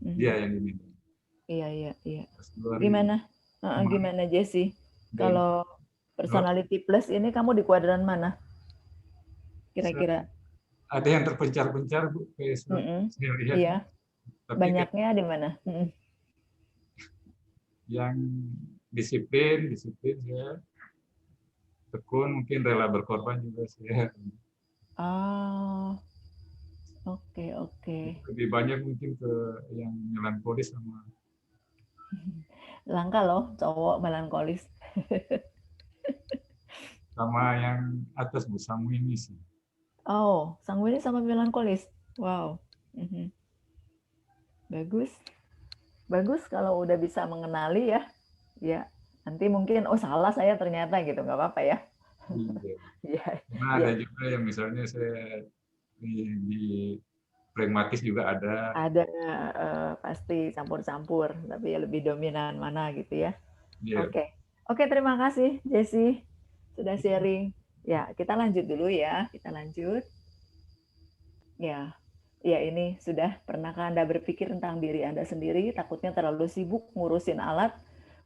Iya yang ini. Iya. Gimana? Gimana Jessie? Kalau personality plus ini kamu di kuadran mana? Kira-kira? Ada yang terpencar-pencar Bu, saya lihat. Iya. Tapi banyaknya di mana? Yang disiplin saya. Tekun, mungkin rela berkorban juga saya. Oke. Lebih banyak mungkin ke yang melankolis sama. Langka loh cowok melankolis. Sama yang atas Bu, sanguinis. Oh, sanguinis sama melankolis. Wow. Bagus kalau udah bisa mengenali ya. Ya, Nanti mungkin oh salah saya ternyata gitu, nggak apa-apa ya. Iya. Iya. Karena ada juga yang misalnya saya di pragmatis juga ada. Ada pasti campur-campur, tapi ya lebih dominan mana gitu ya. Yeah. Oke, terima kasih Jesse sudah sharing. Ya, kita lanjut dulu ya. Kita lanjut. Ya, ini sudah. Pernahkah Anda berpikir tentang diri Anda sendiri? Takutnya terlalu sibuk ngurusin alat,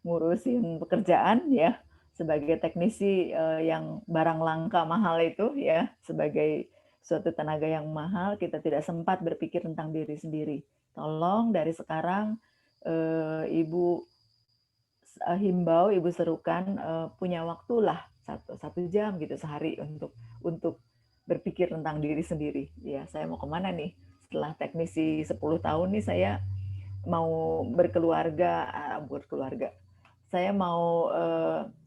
ngurusin pekerjaan ya, sebagai teknisi yang barang langka mahal itu ya, sebagai suatu tenaga yang mahal, kita tidak sempat berpikir tentang diri sendiri. Tolong dari sekarang Ibu himbau, Ibu serukan punya waktulah satu jam gitu sehari untuk berpikir tentang diri sendiri. Ya, saya mau kemana nih? Setelah teknisi 10 tahun nih saya mau berkeluarga. Saya mau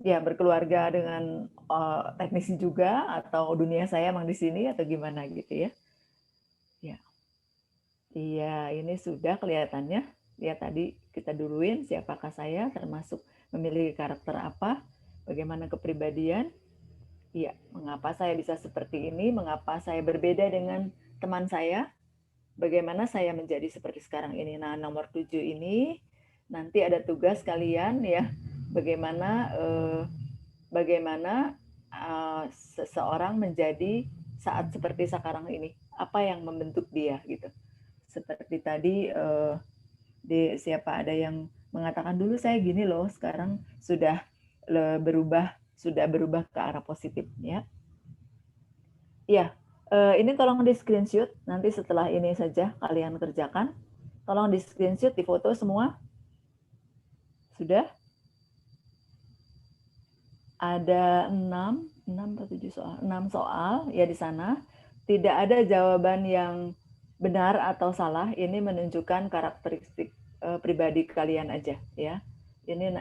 berkeluarga dengan teknisi juga, atau dunia saya emang di sini atau gimana gitu ya. Ya. Iya, ini sudah kelihatannya. Ya, tadi kita duluin siapakah saya, termasuk memiliki karakter apa, bagaimana kepribadian. Iya, mengapa saya bisa seperti ini, mengapa saya berbeda dengan teman saya, bagaimana saya menjadi seperti sekarang ini. Nah, nomor 7 ini nanti ada tugas kalian ya, bagaimana seseorang menjadi saat seperti sekarang ini, apa yang membentuk dia gitu. Seperti tadi siapa ada yang mengatakan dulu saya gini loh, sekarang sudah berubah ke arah positif ya. Iya, ini tolong di screenshot, nanti setelah ini saja kalian kerjakan. Tolong di screenshot, di foto semua. Sudah? Ada 6 soal ya di sana. Tidak ada jawaban yang benar atau salah, ini menunjukkan karakteristik pribadi kalian aja ya. Ini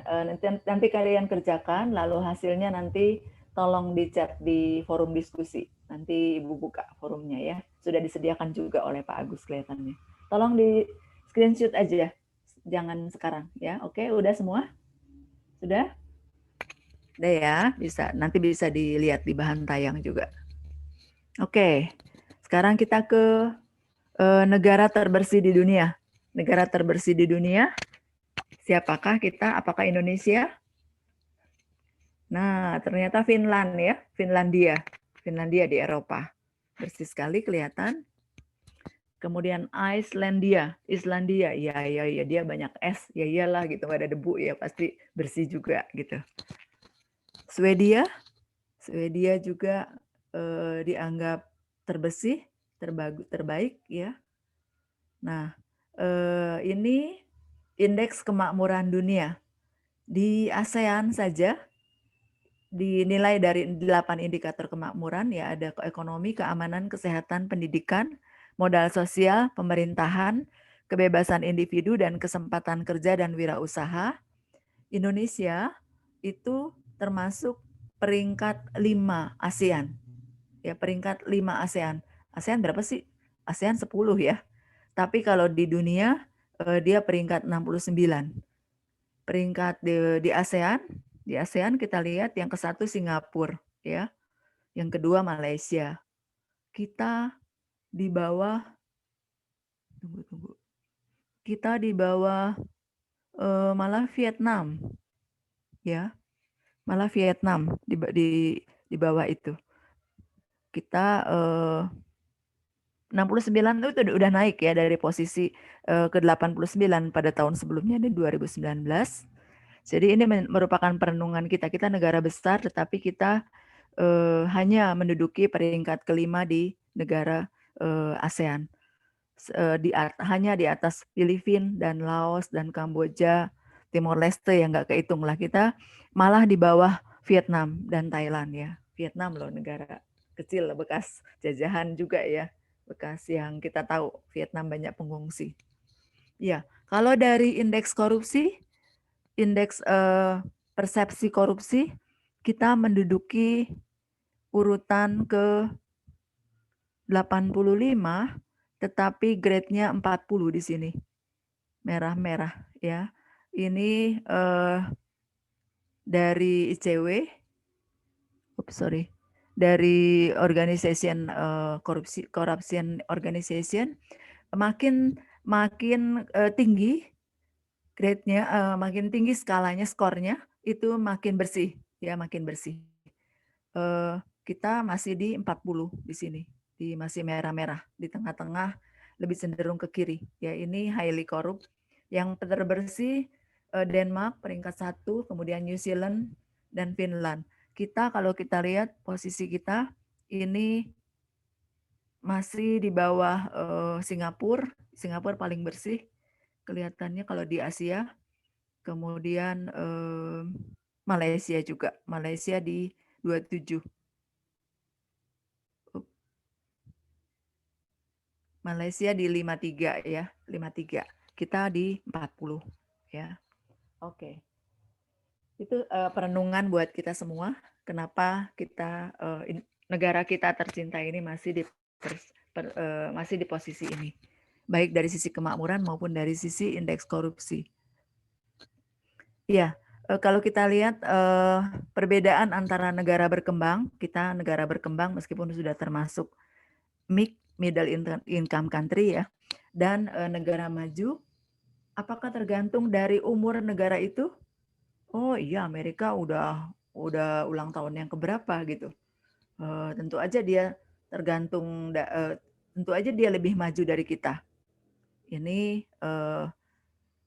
nanti kalian kerjakan, lalu hasilnya nanti tolong di-chat di forum diskusi. Nanti Ibu buka forumnya ya. Sudah disediakan juga oleh Pak Agus kelihatannya. Tolong di screenshot aja, jangan sekarang ya. Oke, udah semua? Sudah? Udah ya, nanti bisa dilihat di bahan tayang juga. Oke, sekarang kita ke negara terbersih di dunia. Negara terbersih di dunia, siapakah kita? Apakah Indonesia? Nah, ternyata Finland ya, Finlandia di Eropa. Bersih sekali kelihatan. Kemudian Islandia, ya dia banyak es, ya iyalah gitu, nggak ada debu ya, pasti bersih juga gitu. Swedia juga dianggap terbersih, terbaik ya. Nah, ini indeks kemakmuran dunia. Di ASEAN saja dinilai dari 8 indikator kemakmuran ya, ada ekonomi, keamanan, kesehatan, pendidikan, modal sosial, pemerintahan, kebebasan individu dan kesempatan kerja dan wirausaha. Indonesia itu termasuk peringkat 5 ASEAN. Ya, peringkat 5 ASEAN. ASEAN berapa sih? ASEAN 10 ya. Tapi kalau di dunia dia peringkat 69. Peringkat di ASEAN kita lihat yang ke-1 Singapura ya. Yang kedua Malaysia. Kita di bawah Kita di bawah malah Vietnam. Ya. Malah Vietnam di bawah itu. Kita 69 itu udah naik ya dari posisi ke 89 pada tahun sebelumnya di 2019. Jadi ini merupakan perenungan kita. Kita negara besar tetapi kita hanya menduduki peringkat kelima di negara ASEAN. Hanya di atas Filipina dan Laos dan Kamboja, Timor Leste yang nggak kehitung lah, kita malah di bawah Vietnam dan Thailand ya. Vietnam loh negara kecil bekas jajahan juga ya, bekas yang kita tahu Vietnam banyak pengungsi. Ya, kalau dari indeks korupsi, indeks persepsi korupsi, kita menduduki urutan ke 85, tetapi grade-nya 40 di sini. Merah-merah ya. Ini dari ICW, dari organization corruption organization makin tinggi grade-nya, makin tinggi skalanya, skornya itu makin bersih ya, makin bersih. Kita masih di 40 di sini, masih merah-merah di tengah-tengah, lebih cenderung ke kiri ya. Ini highly corrupt. Yang terbersih Denmark peringkat 1, kemudian New Zealand dan Finland. Kita kalau kita lihat posisi kita ini masih di bawah Singapura. Singapura paling bersih kelihatannya kalau di Asia. Kemudian Malaysia juga. Malaysia di 27. Malaysia di 53 ya, 53. Kita di 40 ya. Oke. Itu perenungan buat kita semua. Kenapa kita negara kita tercinta ini masih di posisi ini. Baik dari sisi kemakmuran maupun dari sisi indeks korupsi. Ya, kalau kita lihat perbedaan antara negara berkembang, kita negara berkembang meskipun sudah termasuk middle income country ya, dan negara maju, apakah tergantung dari umur negara itu? Oh iya, Amerika udah ulang tahun yang keberapa gitu. Tentu aja dia tergantung, tentu aja dia lebih maju dari kita. Ini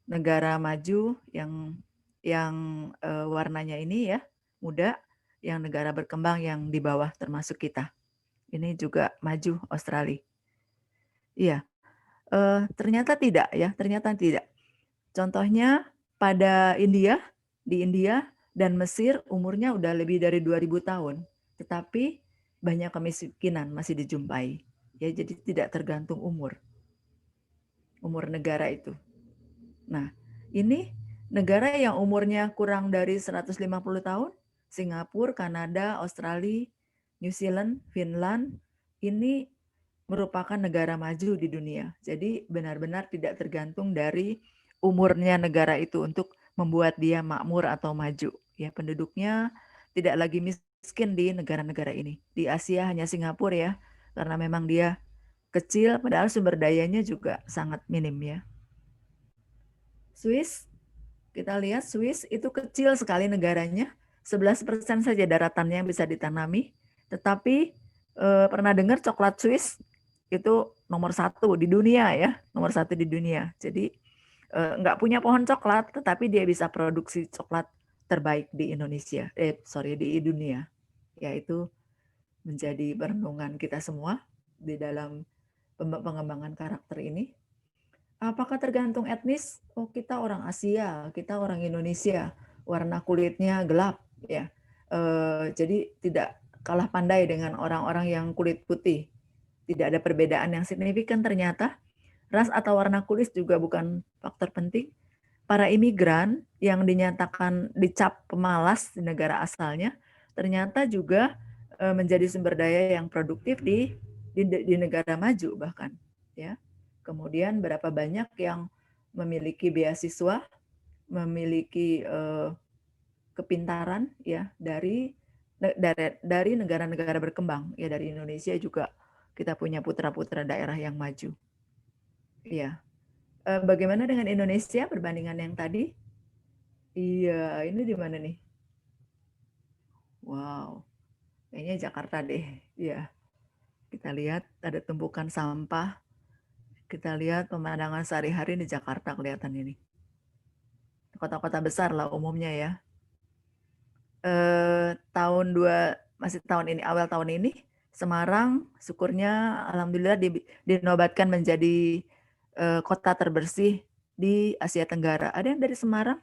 negara maju yang warnanya ini ya, muda, yang negara berkembang yang di bawah termasuk kita. Ini juga maju Australia. Iya, ternyata tidak ya, ternyata tidak. Contohnya pada di India dan Mesir umurnya udah lebih dari 2000 tahun, tetapi banyak kemiskinan masih dijumpai. Ya, jadi tidak tergantung umur negara itu. Nah, ini negara yang umurnya kurang dari 150 tahun, Singapura, Kanada, Australia, New Zealand, Finland, ini merupakan negara maju di dunia. Jadi benar-benar tidak tergantung dari umurnya negara itu untuk membuat dia makmur atau maju. Ya, penduduknya tidak lagi miskin di negara-negara ini. Di Asia hanya Singapura ya, karena memang dia kecil, padahal sumber dayanya juga sangat minim ya. Swiss, kita lihat Swiss itu kecil sekali negaranya, 11% saja daratannya yang bisa ditanami, tetapi pernah dengar coklat Swiss itu nomor 1 di dunia ya, nomor 1 di dunia. Jadi nggak punya pohon coklat, tetapi dia bisa produksi coklat terbaik di Indonesia, di dunia. Yaitu menjadi perenungan kita semua di dalam pengembangan karakter ini. Apakah tergantung etnis? Oh, kita orang Asia, kita orang Indonesia, warna kulitnya gelap ya. Jadi tidak kalah pandai dengan orang-orang yang kulit putih. Tidak ada perbedaan yang signifikan ternyata. Ras atau warna kulit juga bukan faktor penting. Para imigran yang dinyatakan dicap pemalas di negara asalnya, ternyata juga menjadi sumber daya yang produktif di negara maju bahkan. Ya. Kemudian berapa banyak yang memiliki beasiswa, memiliki kepintaran ya dari negara-negara berkembang. Ya, dari Indonesia juga kita punya putra-putra daerah yang maju. Iya. Bagaimana dengan Indonesia perbandingan yang tadi? Iya, ini di mana nih? Wow. Kayaknya Jakarta deh. Iya. Kita lihat ada tumpukan sampah. Kita lihat pemandangan sehari-hari di Jakarta kelihatan ini. Kota-kota besar lah umumnya ya. Masih tahun ini, awal tahun ini, Semarang syukurnya alhamdulillah dinobatkan menjadi kota terbersih di Asia Tenggara. Ada yang dari Semarang?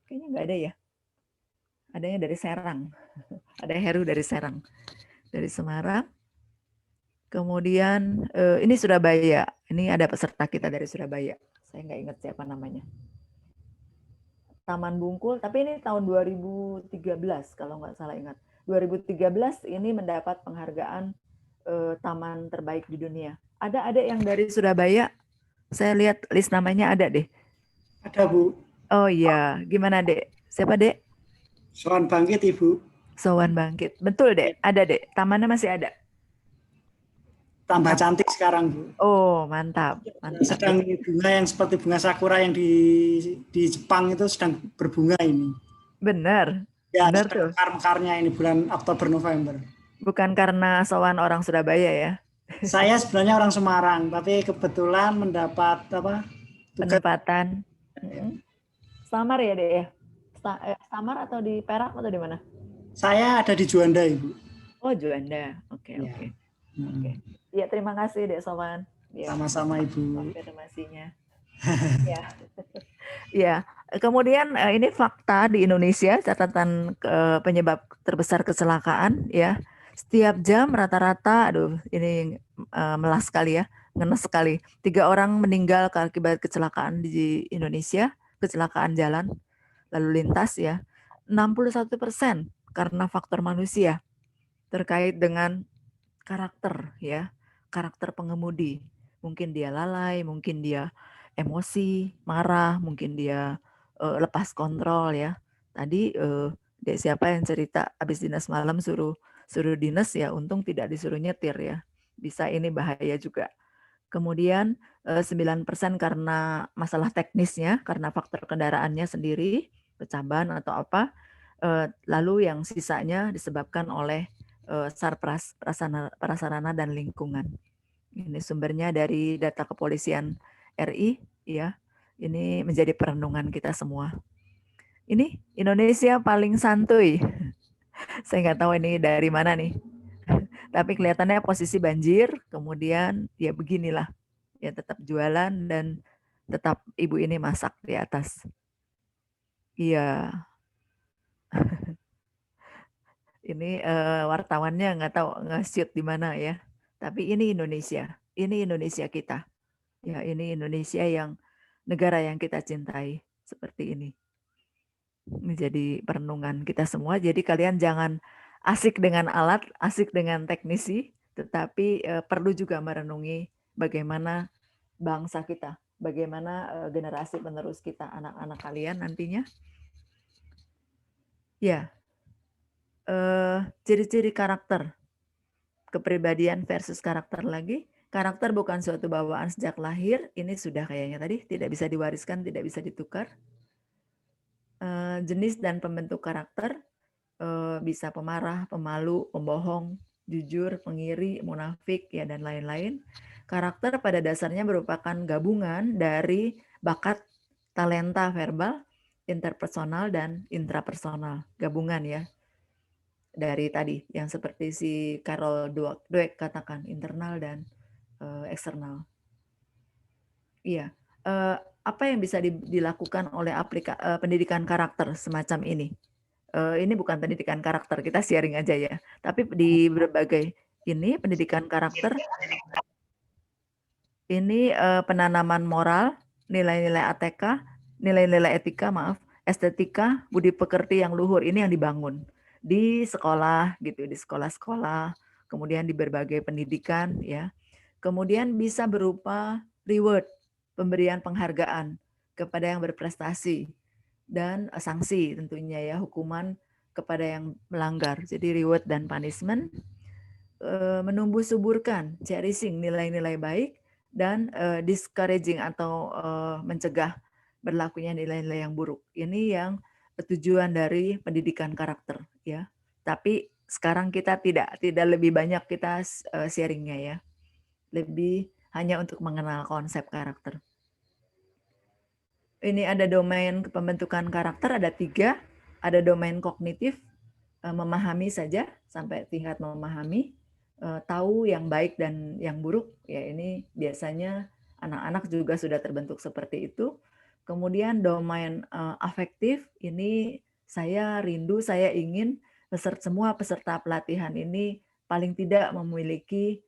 Kayaknya nggak ada ya. Adanya dari Serang. Ada Heru dari Serang. Dari Semarang. Kemudian ini Surabaya. Ini ada peserta kita dari Surabaya. Saya nggak ingat siapa namanya. Taman Bungkul, tapi ini tahun 2013 kalau nggak salah ingat. 2013 ini mendapat penghargaan taman terbaik di dunia. Ada yang dari Surabaya? Saya lihat list namanya ada deh. Ada, Bu. Oh iya, gimana Dek? Siapa Dek? Soan Bangkit, Ibu. Soan Bangkit. Betul, Dek. Ada, Dek. Tamannya masih ada. Tambah cantik sekarang, Bu. Oh, mantap. Mantap. Sedang bunga yang seperti bunga sakura yang di Jepang itu sedang berbunga ini. Benar. Ya, benar sedang tuh. mekar-mekarnya ini bulan Oktober November. Bukan karena Soan orang Surabaya ya. Saya sebenarnya orang Semarang, tapi kebetulan mendapat penempatan. Samar ya, Dek ya? Samar atau di Perak atau di mana? Saya ada di Juanda, Ibu. Oh, Juanda. Oke. Oke. Ya, terima kasih, Dek Sowan. Ya. Sama-sama, Ibu. Informasinya. Ya. Ya. Kemudian ini fakta di Indonesia, catatan penyebab terbesar kecelakaan ya. Setiap jam rata-rata, ini melas sekali ya, ngenes sekali. 3 orang meninggal akibat kecelakaan di Indonesia, kecelakaan jalan lalu lintas ya. 61% karena faktor manusia terkait dengan karakter ya, karakter pengemudi. Mungkin dia lalai, mungkin dia emosi, marah, mungkin dia lepas kontrol ya. Tadi Dek siapa yang cerita habis dinas malam suruh dinas ya, untung tidak disuruh nyetir ya. Bisa ini bahaya juga. Kemudian 9% karena masalah teknisnya, karena faktor kendaraannya sendiri, pecah ban atau apa. Lalu yang sisanya disebabkan oleh prasarana dan lingkungan. Ini sumbernya dari data kepolisian RI ya. Ini menjadi perenungan kita semua. Ini Indonesia paling santuy. Saya nggak tahu ini dari mana nih. Tapi kelihatannya posisi banjir, kemudian ya beginilah. Ya tetap jualan dan tetap ibu ini masak di atas. Iya. Ini wartawannya nggak tahu nge-shoot di mana ya. Tapi ini Indonesia kita. Ya, ini Indonesia yang negara yang kita cintai seperti ini. Ini jadi perenungan kita semua. Jadi kalian jangan asik dengan alat, asik dengan teknisi, tetapi perlu juga merenungi bagaimana bangsa kita, bagaimana generasi penerus kita, anak-anak kalian nantinya. Ya. Ciri-ciri karakter, kepribadian versus karakter lagi. Karakter bukan suatu bawaan sejak lahir, ini sudah kayaknya tadi, tidak bisa diwariskan, tidak bisa ditukar. Jenis dan pembentuk karakter, bisa pemarah, pemalu, pembohong, jujur, pengiri, munafik, ya dan lain-lain. Karakter pada dasarnya merupakan gabungan dari bakat, talenta verbal, interpersonal, dan intrapersonal. Gabungan ya. Dari tadi yang seperti si Carol Dweck katakan, internal dan eksternal. Iya, apa yang bisa dilakukan oleh pendidikan karakter semacam ini? Ini bukan pendidikan karakter, kita sharing aja ya. Tapi di berbagai ini pendidikan karakter, ini penanaman moral, nilai-nilai nilai-nilai etika, estetika, budi pekerti yang luhur, ini yang dibangun di sekolah gitu, di sekolah-sekolah, kemudian di berbagai pendidikan ya. Kemudian bisa berupa reward, pemberian penghargaan kepada yang berprestasi dan sanksi tentunya ya, hukuman kepada yang melanggar. Jadi reward dan punishment, menumbuh suburkan, cherishing nilai-nilai baik dan discouraging atau mencegah berlakunya nilai-nilai yang buruk. Ini yang tujuan dari pendidikan karakter ya. Tapi sekarang kita tidak lebih banyak kita sharingnya ya. Lebih hanya untuk mengenal konsep karakter. Ini ada domain pembentukan karakter, ada 3. Ada domain kognitif, memahami saja sampai tingkat memahami, tahu yang baik dan yang buruk. Ya ini biasanya anak-anak juga sudah terbentuk seperti itu. Kemudian domain afektif, ini saya rindu, saya ingin semua peserta pelatihan ini paling tidak memiliki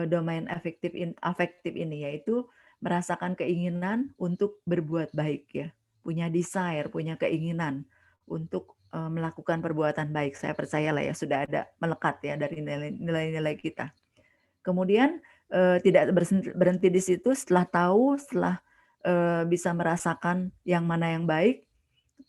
domain afektif ini, yaitu merasakan keinginan untuk berbuat baik ya, punya desire, punya keinginan untuk melakukan perbuatan baik. Saya percaya lah ya sudah ada melekat ya dari nilai-nilai kita. Kemudian tidak berhenti di situ, setelah tahu, setelah bisa merasakan yang mana yang baik,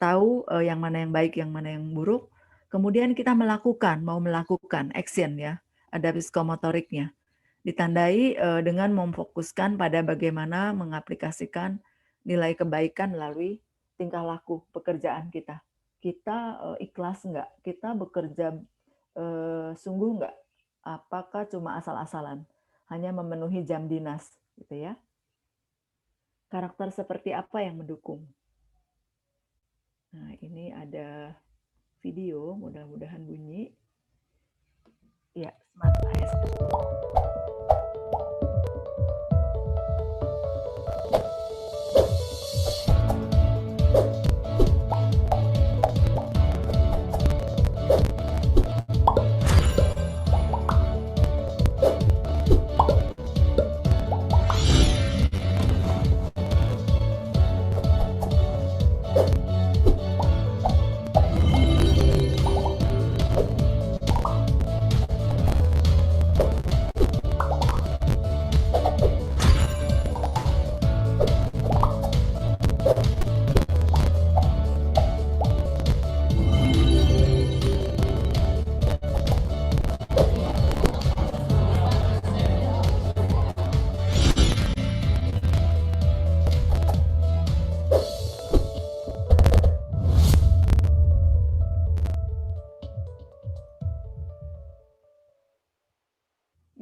tahu yang mana yang baik, yang mana yang buruk. Kemudian kita mau melakukan action ya, ada psikomotoriknya. Ditandai dengan memfokuskan pada bagaimana mengaplikasikan nilai kebaikan melalui tingkah laku pekerjaan kita. Kita ikhlas nggak? Kita bekerja sungguh nggak? Apakah cuma asal-asalan? Hanya memenuhi jam dinas, gitu ya. Karakter seperti apa yang mendukung? Nah, ini ada video, mudah-mudahan bunyi. Ya, Smart ASN.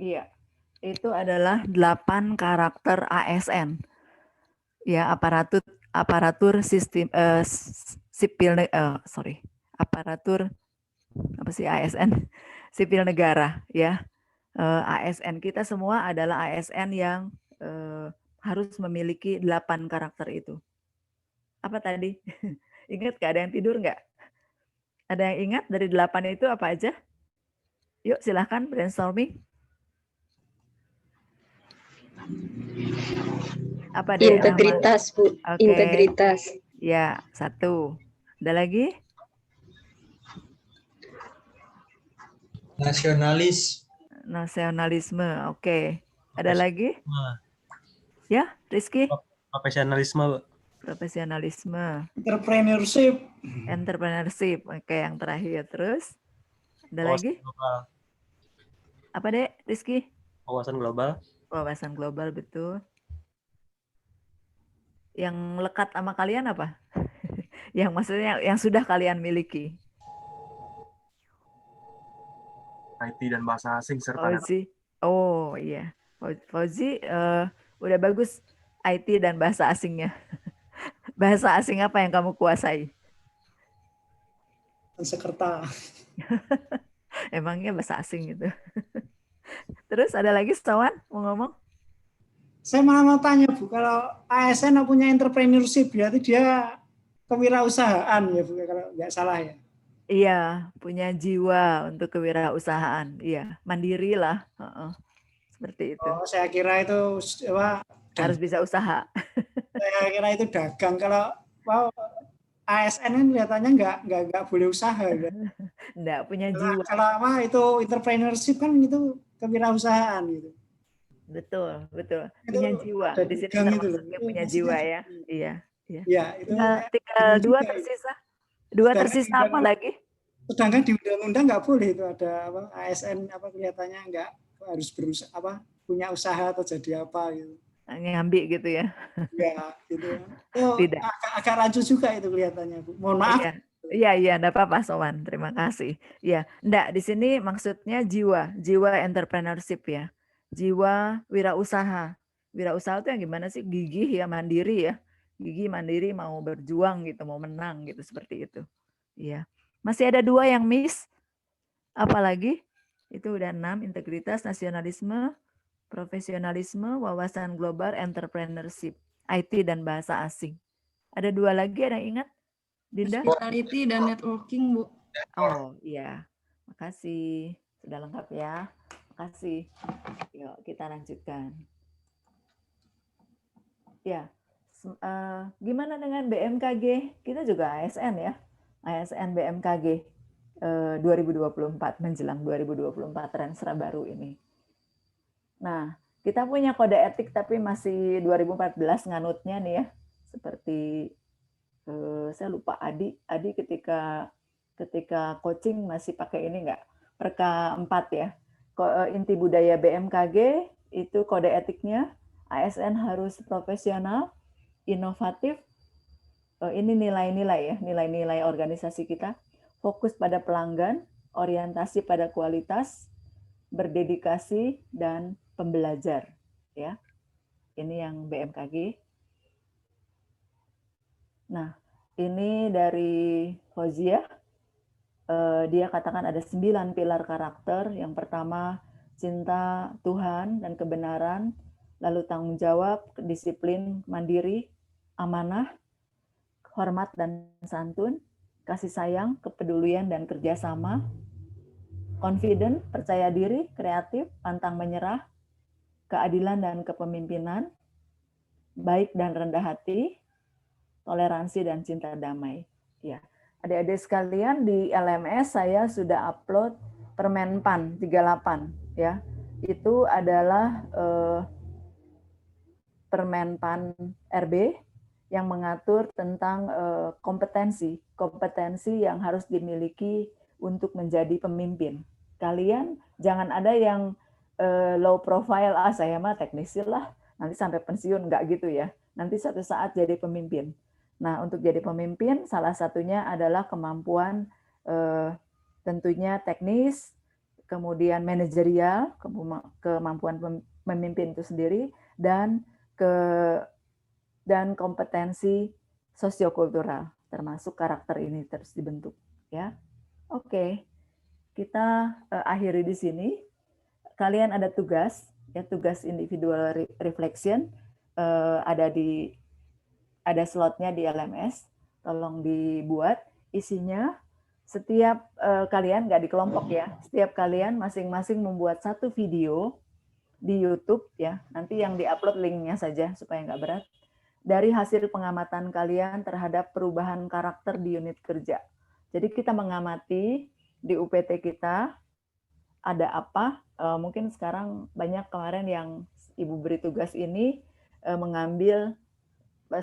Iya, itu adalah 8 karakter ASN. Ya, aparatur sistem sipil aparatur apa sih ASN? Sipil negara ya. ASN kita semua adalah ASN yang harus memiliki 8 karakter itu. Apa tadi? Ingat nggak? Ada yang tidur nggak? Ada yang ingat dari 8 itu apa aja? Yuk silahkan brainstorming. Apa deh? Integritas, Bu. Okay. Integritas. Ya, 1. Ada lagi? Nasionalisme. Oke. Ada lagi? Ya, Rizky? Profesionalisme, Bu. Profesionalisme. Entrepreneurship. Oke, yang terakhir. Terus? Ada lagi? Global. Apa deh, Rizky? Wawasan global. Wawasan global, betul. Yang lekat sama kalian apa? Yang maksudnya yang sudah kalian miliki. IT dan bahasa asing serta Fauzi. Oh iya. Fauzi udah bagus IT dan bahasa asingnya. Bahasa asing apa yang kamu kuasai? Sanskerta. Emangnya bahasa asing gitu. Terus ada lagi Sawan mau ngomong? Saya malah mau tanya Bu, kalau ASN punya entrepreneurship berarti dia kewirausahaan ya Bu, kalau nggak salah ya? Iya, punya jiwa untuk kewirausahaan. Iya, mandiri lah. Seperti itu. Oh, saya kira itu harus bisa usaha. Saya kira itu dagang. Kalau ASN kan kelihatannya nggak boleh usaha. Nggak punya jiwa. Kalau itu entrepreneurship kan itu kewirausahaan gitu. Betul. Punya jiwa. Di sini termasuknya punya jiwa ya. Iya. Iya, itu tinggal 2 tersisa. 2 tersisa apa lagi? Sedangkan di undang-undang nggak boleh itu ada ASN kelihatannya nggak harus berusaha punya usaha atau jadi apa gitu. Ngambil gitu ya. Ya, gitu. Tidak. Agak rancu juga itu kelihatannya, Bu. Mohon maaf. Iya, enggak apa-apa Sowan. Terima kasih. Ya, enggak di sini maksudnya jiwa entrepreneurship ya. Jiwa wirausaha. Wirausaha itu yang gimana sih? Gigih ya, mandiri ya. Gigih mandiri mau berjuang gitu, mau menang gitu seperti itu. Iya. Masih ada 2 yang miss. Apalagi? Itu udah 6, integritas, nasionalisme, profesionalisme, wawasan global, entrepreneurship, IT dan bahasa asing. Ada 2 lagi, ada yang ingat? Dinda? Hospitality dan networking, Bu. Oh, iya. Makasih. Sudah lengkap ya. Makasih. Yuk, kita lanjutkan. Ya. Gimana dengan BMKG? Kita juga ASN ya. ASN BMKG 2024 menjelang 2024 Renstra baru ini. Nah, kita punya kode etik tapi masih 2014 nganutnya nih ya. Seperti Saya lupa Adi ketika coaching masih pakai ini nggak? Perka 4 ya. Inti budaya BMKG itu kode etiknya, ASN harus profesional, inovatif. Ini nilai-nilai ya, nilai-nilai organisasi kita. Fokus pada pelanggan, orientasi pada kualitas, berdedikasi, dan pembelajar. Ya, ini yang BMKG. Nah, ini dari Fauzia. Dia katakan ada 9 pilar karakter. Yang pertama, cinta Tuhan dan kebenaran, lalu tanggung jawab, disiplin, mandiri, amanah, hormat dan santun, kasih sayang, kepedulian dan kerjasama, confident, percaya diri, kreatif, pantang menyerah, keadilan dan kepemimpinan, baik dan rendah hati, toleransi dan cinta damai. Ya, adik-adik sekalian, di LMS saya sudah upload Permenpan 38 ya. Itu adalah Permenpan RB yang mengatur tentang kompetensi yang harus dimiliki untuk menjadi pemimpin. Kalian jangan ada yang low profile, saya mah teknisi lah, nanti sampai pensiun, nggak gitu ya. Nanti suatu saat jadi pemimpin. Nah, untuk jadi pemimpin, salah satunya adalah kemampuan tentunya teknis, kemudian manajerial, kemampuan memimpin itu sendiri, dan kompetensi sosiokultural, termasuk karakter ini terus dibentuk. Ya, oke, kita akhiri di sini. Kalian ada tugas, ya, tugas individual reflection, ada slotnya di LMS, tolong dibuat isinya. Setiap kalian, nggak di kelompok ya, setiap kalian masing-masing membuat satu video di YouTube ya, nanti yang diupload linknya saja supaya nggak berat, dari hasil pengamatan kalian terhadap perubahan karakter di unit kerja. Jadi kita mengamati di UPT kita ada apa, mungkin sekarang banyak kemarin yang Ibu beri tugas ini mengambil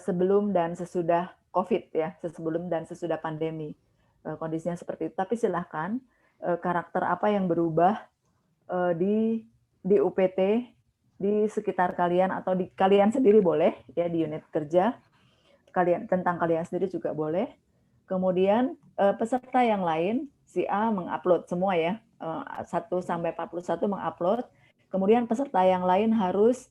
sebelum dan sesudah COVID ya, sebelum dan sesudah pandemi. Kondisinya seperti itu, tapi silahkan karakter apa yang berubah di UPT, di sekitar kalian atau di kalian sendiri boleh ya, di unit kerja kalian, tentang kalian sendiri juga boleh. Kemudian peserta yang lain, si A mengupload semua ya, 1 sampai 41 mengupload. Kemudian peserta yang lain harus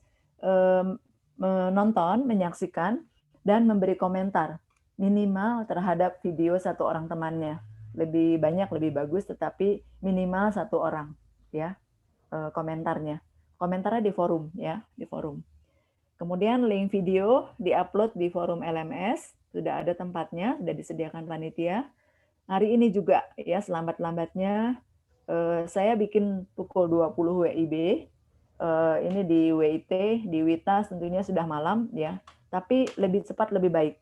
menonton, menyaksikan dan memberi komentar minimal terhadap video satu orang temannya. Lebih banyak lebih bagus, tetapi minimal 1 orang ya komentarnya. Komentarnya di forum ya, di forum. Kemudian link video diupload di forum LMS, sudah ada tempatnya, sudah disediakan panitia. Hari ini juga ya, selambat-lambatnya saya bikin pukul 20 WIB. Ini di WIT, di WITA tentunya sudah malam ya, tapi lebih cepat lebih baik.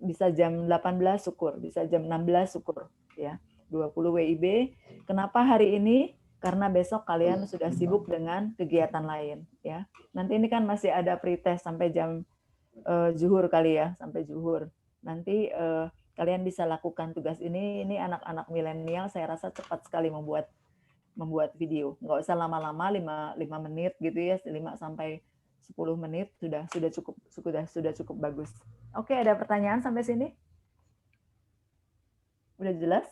Bisa jam 18 syukur, bisa jam 16 syukur ya. 20 WIB. Kenapa hari ini? Karena besok kalian sudah sibuk dengan kegiatan lain ya. Nanti ini kan masih ada pretest sampai jam zuhur kali ya, sampai zuhur. Nanti kalian bisa lakukan tugas ini. Ini anak-anak milenial saya rasa cepat sekali membuat video. Nggak usah lama-lama, 5 menit gitu ya, 5 sampai 10 menit sudah cukup bagus. Oke, ada pertanyaan sampai sini? Udah jelas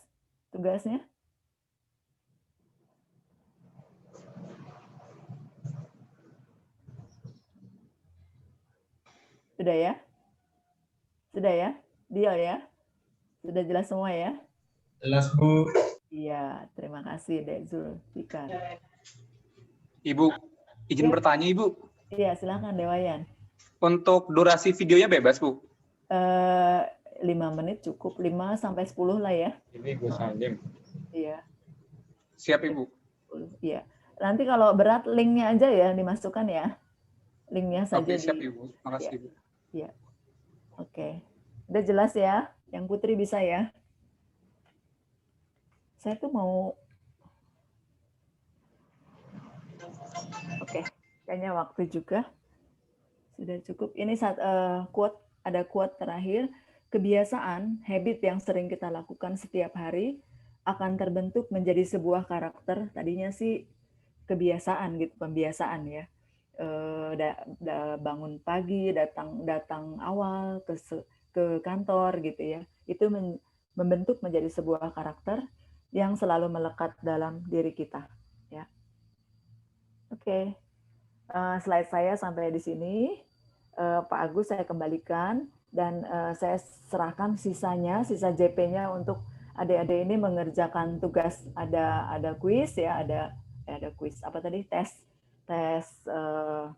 tugasnya? Sudah ya? Sudah ya? Deal ya? Sudah jelas semua ya? Jelas, Bu. Iya, terima kasih Dek Zulfikar. Ibu, izin bertanya Ibu. Iya, silakan Dewayan. Untuk durasi videonya bebas, Bu? 5 menit cukup, 5 sampai 10 lah ya. Ini Gus Salim. Iya. Siap Ibu. Iya. Nanti kalau berat linknya aja ya dimasukkan ya. Linknya saja. Oke, siap Ibu. Makasih Ibu. Iya. Oke. Udah jelas ya? Yang Putri bisa ya? Saya tuh mau... Oke. Kayaknya waktu juga. Sudah cukup. Ini quote, ada quote terakhir. kebiasaan, habit yang sering kita lakukan setiap hari akan terbentuk menjadi sebuah karakter. Tadinya sih kebiasaan gitu, pembiasaan ya. Bangun pagi, datang awal ke kantor gitu ya. Itu membentuk menjadi sebuah karakter yang selalu melekat dalam diri kita. Ya. Oke. Slide saya sampai di sini. Pak Agus saya kembalikan dan saya serahkan sisa JP-nya untuk adik-adik ini mengerjakan tugas. Ada kuis ya, ada kuis apa tadi, tes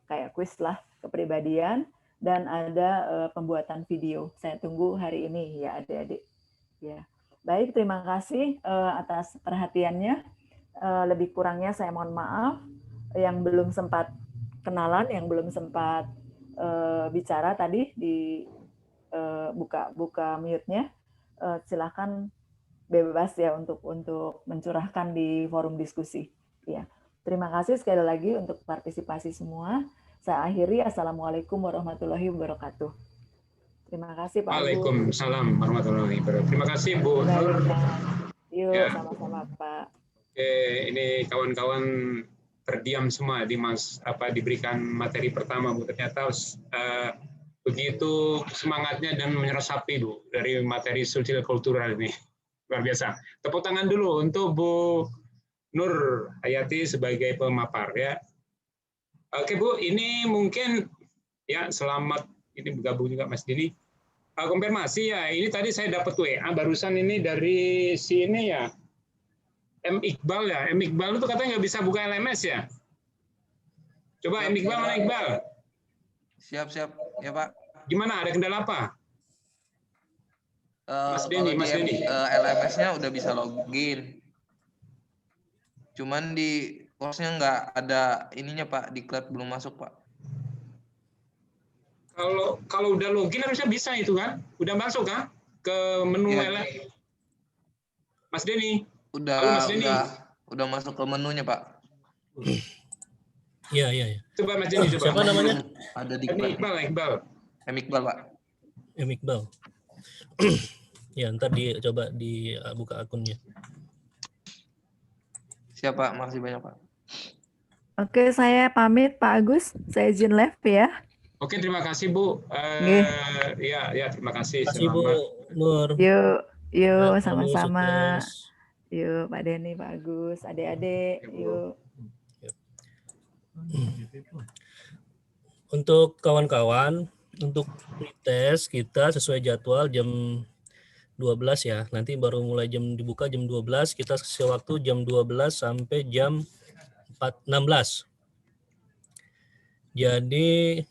kayak kuis lah kepribadian, dan ada pembuatan video. Saya tunggu hari ini ya adik-adik. Ya, baik, terima kasih atas perhatiannya. Lebih kurangnya saya mohon maaf. Yang belum sempat kenalan, yang belum sempat bicara tadi di buka mute-nya, silakan bebas ya untuk mencurahkan di forum diskusi. Ya, terima kasih sekali lagi untuk partisipasi semua. Saya akhiri. Assalamualaikum warahmatullahi wabarakatuh. Terima kasih Pak. Waalaikumsalam warahmatullahi wabarakatuh. Terima kasih Bu Nur. Yuk, sama-sama Pak. Oke, ini kawan-kawan terdiam semua diberikan materi pertama Bu. Ternyata begitu semangatnya dan meresapi Bu dari materi sosial kultural ini. Luar biasa. Tepuk tangan dulu untuk Bu Nur Hayati sebagai pemapar ya. Oke Bu, ini mungkin ya, selamat ini bergabung juga Mas Dini. Konfirmasi ya, ini tadi saya dapat WA barusan ini dari si ini ya, M. Iqbal ya. M. Iqbal itu katanya nggak bisa buka LMS ya. Coba M. Iqbal, mana Iqbal? Siap ya Pak. Gimana, ada kendala apa? Mas Denny, LMS-nya udah bisa login. Cuman di course-nya nggak ada ininya Pak, diklat belum masuk Pak. Kalau udah login harusnya bisa itu kan? Udah masuk kan? Ke menu LMS. Mas Denny. Udah masuk ke menunya Pak. Iya. Coba Mas Denny, coba. Siapa namanya? Ada di Iqbal. M. Iqbal Pak. M. Iqbal. Ya, ntar coba dibuka akunnya. Siap Pak, makasih banyak Pak. Oke, saya pamit Pak Agus. Saya izin live ya. Oke, terima kasih Bu. Ya, terima kasih. Terima kasih Bu Nur. Yuk, sama-sama. Yuk, Pak Denny, Pak Agus, adik-adik, yuk. Untuk kawan-kawan, untuk pretest kita sesuai jadwal jam 12 ya. Nanti baru mulai dibuka jam 12, kita kasih waktu jam 12 sampai jam 16. Jadi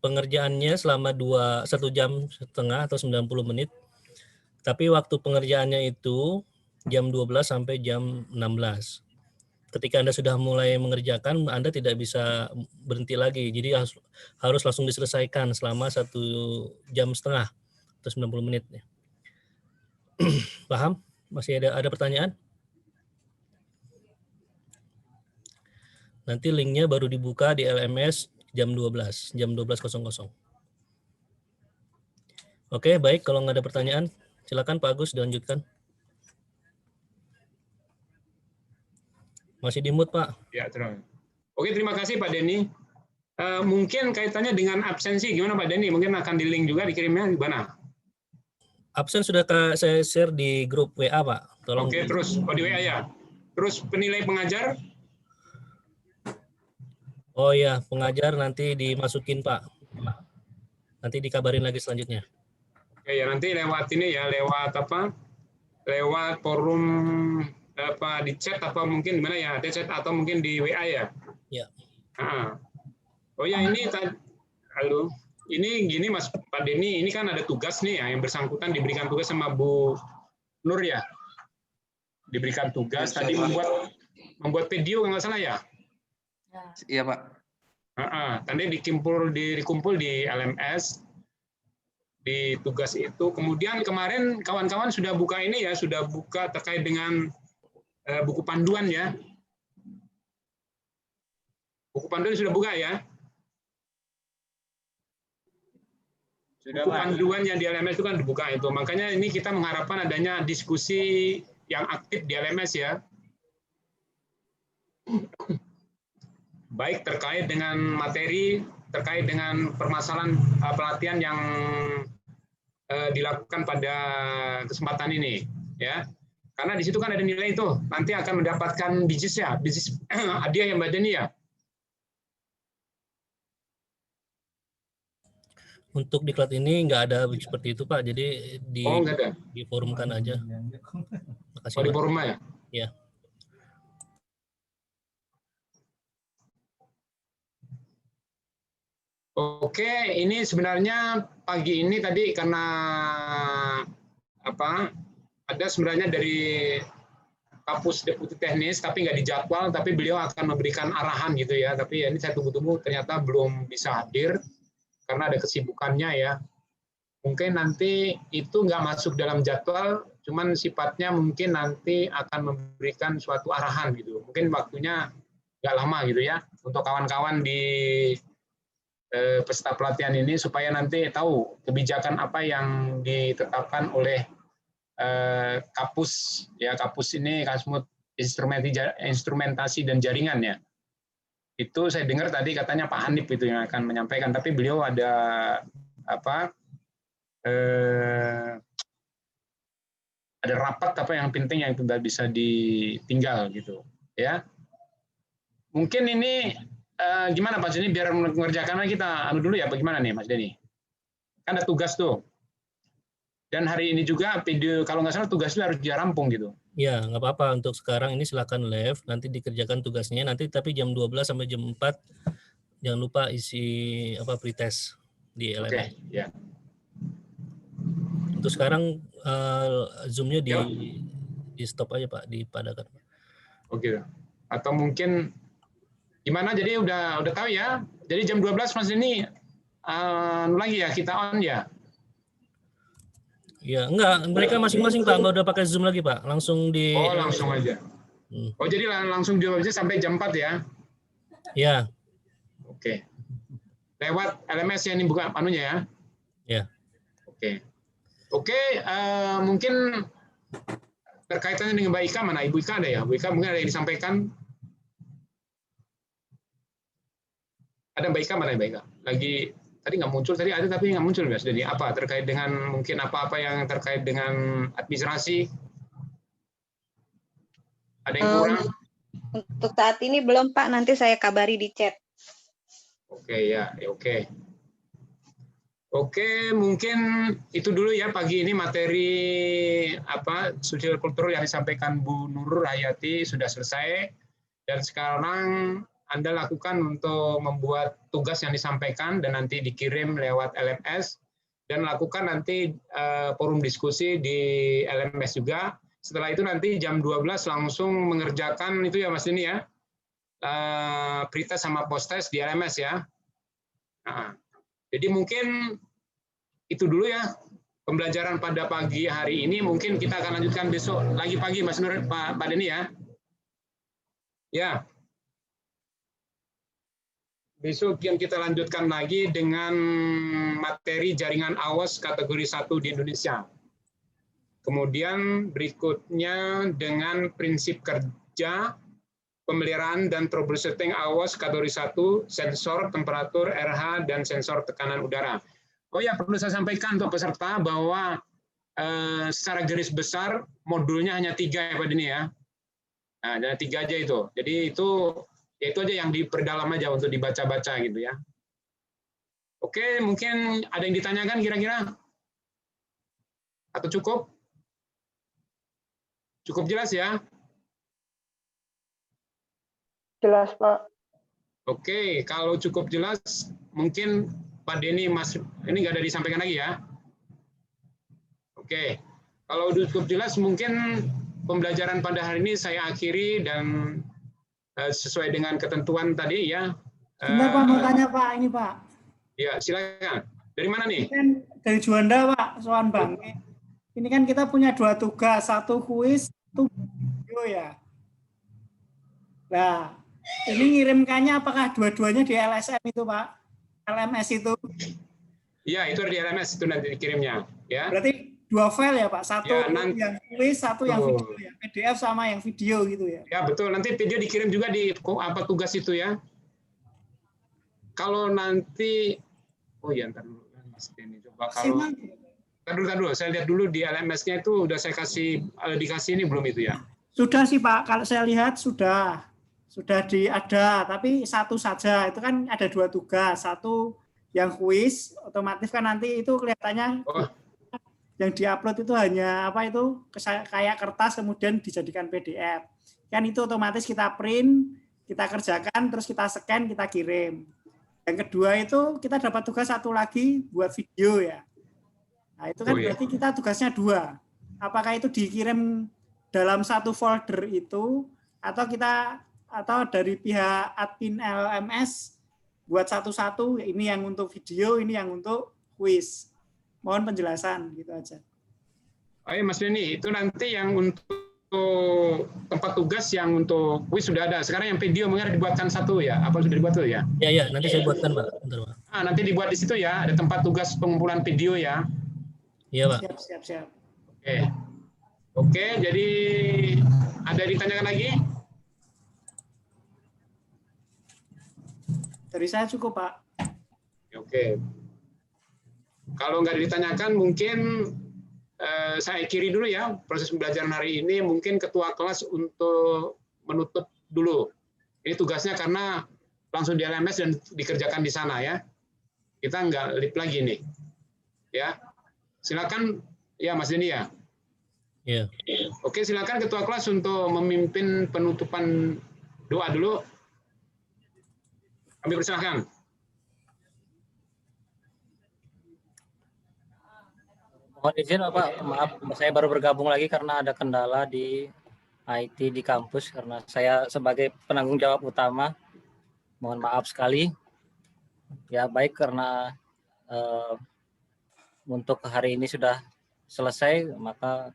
pengerjaannya selama 1 jam setengah atau 90 menit. Tapi waktu pengerjaannya itu jam 12 sampai jam 16. Ketika Anda sudah mulai mengerjakan, Anda tidak bisa berhenti lagi. Jadi harus langsung diselesaikan selama 1 jam setengah atau 90 menit. Paham? Masih ada pertanyaan? Nanti linknya baru dibuka di LMS jam 12, jam 12.00. Oke, baik. Kalau nggak ada pertanyaan, silakan Pak Agus dilanjutkan. Masih di mute, Pak. Ya, terus. Oke, terima kasih Pak Denny. Mungkin kaitannya dengan absensi, gimana Pak Denny? Mungkin akan di link juga dikirimnya gimana? Absen sudah saya share di grup WA, Pak. Tolong. Oke, terus di WA ya. Terus penilai pengajar? Oh ya, pengajar nanti dimasukin, Pak. Nanti dikabarin lagi selanjutnya. Oke, ya nanti lewat ini ya, lewat apa? Lewat forum apa di chat apa mungkin gimana ya, di chat atau mungkin di WA ya. Ya. Oh ya, ini halo, ini gini Mas Pak Denny, ini kan ada tugas nih ya, yang bersangkutan diberikan tugas sama Bu Nur ya, diberikan tugas tadi membuat video nggak salah ya. Iya Pak. Tadi dikumpul di LMS di tugas itu. Kemudian kemarin kawan-kawan sudah buka ini ya, sudah buka terkait dengan buku panduan ya. Buku panduan sudah buka ya. buku panduan yang di LMS itu kan dibuka itu. Makanya ini kita mengharapkan adanya diskusi yang aktif di LMS ya. Baik terkait dengan materi, terkait dengan permasalahan pelatihan yang dilakukan pada kesempatan ini ya. Karena di situ kan ada nilai itu, nanti akan mendapatkan bisnis hadiah yang Mbak Deni ya. Untuk diklat ini nggak ada seperti itu Pak, jadi nggak ada. diforumkan aja. Makasih, di Pak. forum ya? Ya. Oke, ini sebenarnya pagi ini tadi karena ada sebenarnya dari Kapus Deputi Teknis, tapi nggak dijadwal, tapi beliau akan memberikan arahan gitu ya. Tapi ya ini saya tunggu-tunggu, ternyata belum bisa hadir karena ada kesibukannya ya. Mungkin nanti itu nggak masuk dalam jadwal, cuman sifatnya mungkin nanti akan memberikan suatu arahan gitu. Mungkin waktunya nggak lama gitu ya, untuk kawan-kawan di peserta pelatihan ini supaya nanti tahu kebijakan apa yang ditetapkan oleh Kapus ya. Kapus ini Kasmut Instrumentasi dan Jaringan ya. Itu saya dengar tadi katanya Pak Hanif itu yang akan menyampaikan, tapi beliau ada ada rapat yang penting yang tidak bisa ditinggal gitu ya. Mungkin ini gimana Pak Denny biar mengerjakan kita dulu ya, bagaimana nih Mas Denny? Kan ada tugas tuh. Dan hari ini juga video kalau nggak salah tugas itu harus dia rampung gitu. Ya, nggak apa-apa untuk sekarang ini silakan live, nanti dikerjakan tugasnya nanti, tapi jam 12 sampai jam 4 jangan lupa isi pretest di LMS. Oke, ya. Untuk sekarang Zoom-nya di stop aja Pak, dipadakan. Oke. Atau mungkin gimana, jadi udah tahu ya. Jadi jam 12 Mas ini lagi ya kita on ya. Ya, enggak, mereka masing-masing Pak, enggak udah pakai Zoom lagi Pak, langsung di langsung aja. Oh, jadi langsung di aja sampai jam 4 ya. Ya. Oke. Lewat LMS ya ini bukan anunya ya. Ya. Oke. Oke, mungkin berkaitannya dengan Mbak Ika, mana Ibu Ika ada ya? Bu Ika mungkin ada yang disampaikan. Ada Mbak Ika, mana Mbak Ika? Lagi tadi nggak muncul, tadi ada tapi nggak muncul Mas. Jadi apa terkait dengan mungkin apa-apa yang terkait dengan administrasi? Ada yang kurang? Untuk saat ini belum Pak, nanti saya kabari di chat. Oke ya, oke. Oke, mungkin itu dulu ya pagi ini materi sosial kultural yang disampaikan Bu Nurul Hayati sudah selesai, dan sekarang Anda lakukan untuk membuat tugas yang disampaikan dan nanti dikirim lewat LMS, dan lakukan nanti forum diskusi di LMS juga. Setelah itu nanti jam 12 langsung mengerjakan itu ya Mas Dini ya, pretest sama post-test di LMS ya. Nah, jadi mungkin itu dulu ya pembelajaran pada pagi hari ini. Mungkin kita akan lanjutkan besok lagi pagi Mas Nur, Pak Deni ya. Ya. Besok yang kita lanjutkan lagi dengan materi jaringan awas kategori 1 di Indonesia. Kemudian berikutnya dengan prinsip kerja, pemeliharaan dan troubleshooting awas kategori 1, sensor temperatur, RH, dan sensor tekanan udara. Oh ya, perlu saya sampaikan untuk peserta bahwa secara garis besar modulnya hanya 3 ya Pak Dini ya. Nah, ada 3 aja itu. Jadi itu aja yang diperdalam aja untuk dibaca-baca gitu ya. Oke, mungkin ada yang ditanyakan kira-kira? Atau cukup? Cukup jelas ya? Jelas, Pak. Oke, kalau cukup jelas, mungkin Pak Deni, Mas, ini nggak ada disampaikan lagi ya? Oke, kalau cukup jelas, mungkin pembelajaran pada hari ini saya akhiri dan sesuai dengan ketentuan tadi ya. Sebentar Pak, mau tanya Pak, ini Pak. Ya, silakan. Dari mana nih? Ini kan dari Juanda Pak, Soan Bang. Ini kan kita punya 2 tugas, 1 kuis, 1 video ya. Nah, ini ngirimkannya apakah dua-duanya di LSM itu Pak? LMS itu? Iya, itu ada di LMS itu nanti dikirimnya. Ya. Berarti 2 file ya Pak, satu Ya, nanti, yang tulis, satu yang video ya, PDF sama yang video gitu ya. Ya betul, nanti video dikirim juga di apa tugas itu ya. Kalau nanti, oh ya ntar dulu, coba kalau, ntar dulu, saya lihat dulu di LMS-nya itu udah saya dikasih ini belum itu ya? Sudah sih Pak, kalau saya lihat sudah ada, tapi satu saja, itu kan ada 2 tugas, satu yang kuis, otomatis kan nanti itu kelihatannya yang diupload itu hanya apa itu kayak kertas kemudian dijadikan PDF. Kan itu otomatis kita print, kita kerjakan, terus kita scan, kita kirim. Yang kedua itu kita dapat tugas satu lagi buat video ya. Nah itu kan berarti kita tugasnya 2. Apakah itu dikirim dalam satu folder itu atau dari pihak admin LMS buat satu-satu, ini yang untuk video, ini yang untuk kuis. Mohon penjelasan gitu aja. Oh iya Mas Denny, itu nanti yang untuk tempat tugas yang untuk kuis sudah ada. Sekarang yang video mungkin dibuatkan satu ya? Apa sudah dibuat tuh ya? Ya, nanti saya buatkan Pak. Bentar, Pak. Nanti dibuat di situ ya, ada tempat tugas pengumpulan video ya? Iya Pak. Siap. Oke, jadi ada ditanyakan lagi? Dari saya cukup Pak. Oke. Kalau nggak ditanyakan mungkin saya akhiri dulu ya proses pembelajaran hari ini. Mungkin ketua kelas untuk menutup dulu. Ini tugasnya karena langsung di LMS dan dikerjakan di sana ya. Kita nggak lip lagi nih. Ya, silakan ya Mas Denny ya. Iya. Oke, silakan ketua kelas untuk memimpin penutupan doa dulu. Kami persilahkan. Mohon izin Bapak, maaf saya baru bergabung lagi karena ada kendala di IT di kampus karena saya sebagai penanggung jawab utama. Mohon maaf sekali. Ya baik karena untuk hari ini sudah selesai, maka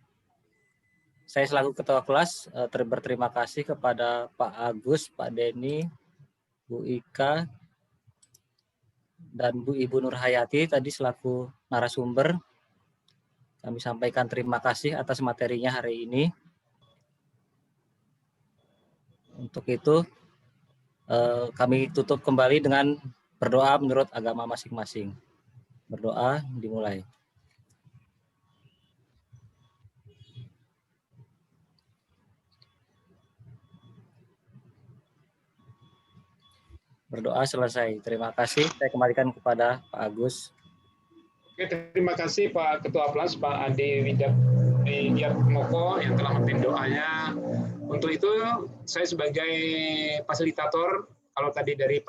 saya selaku ketua kelas berterima kasih kepada Pak Agus, Pak Denny, Bu Ika, dan Bu Ibu Nurhayati tadi selaku narasumber. Kami sampaikan terima kasih atas materinya hari ini. Untuk itu, kami tutup kembali dengan berdoa menurut agama masing-masing. Berdoa dimulai. Berdoa selesai. Terima kasih. Saya kembalikan kepada Pak Agus. Oke, terima kasih Pak Ketua Kelas, Pak Ade Widyatmoko yang telah memimpin doanya. Untuk itu, saya sebagai fasilitator, kalau tadi dari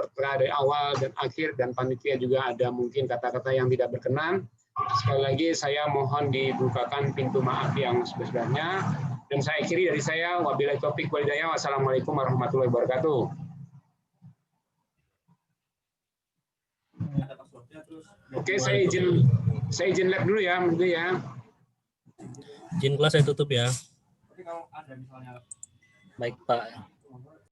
awal dan akhir dan panitia juga ada mungkin kata-kata yang tidak berkenan, sekali lagi saya mohon dibukakan pintu maaf yang sebesar-besarnya. Dan saya akhiri dari saya, wabillahi taufiq wal hidayah, wassalamualaikum warahmatullahi wabarakatuh. Oke, saya izin lab dulu ya, mungkin ya. Izin kelas saya tutup ya. Baik Pak.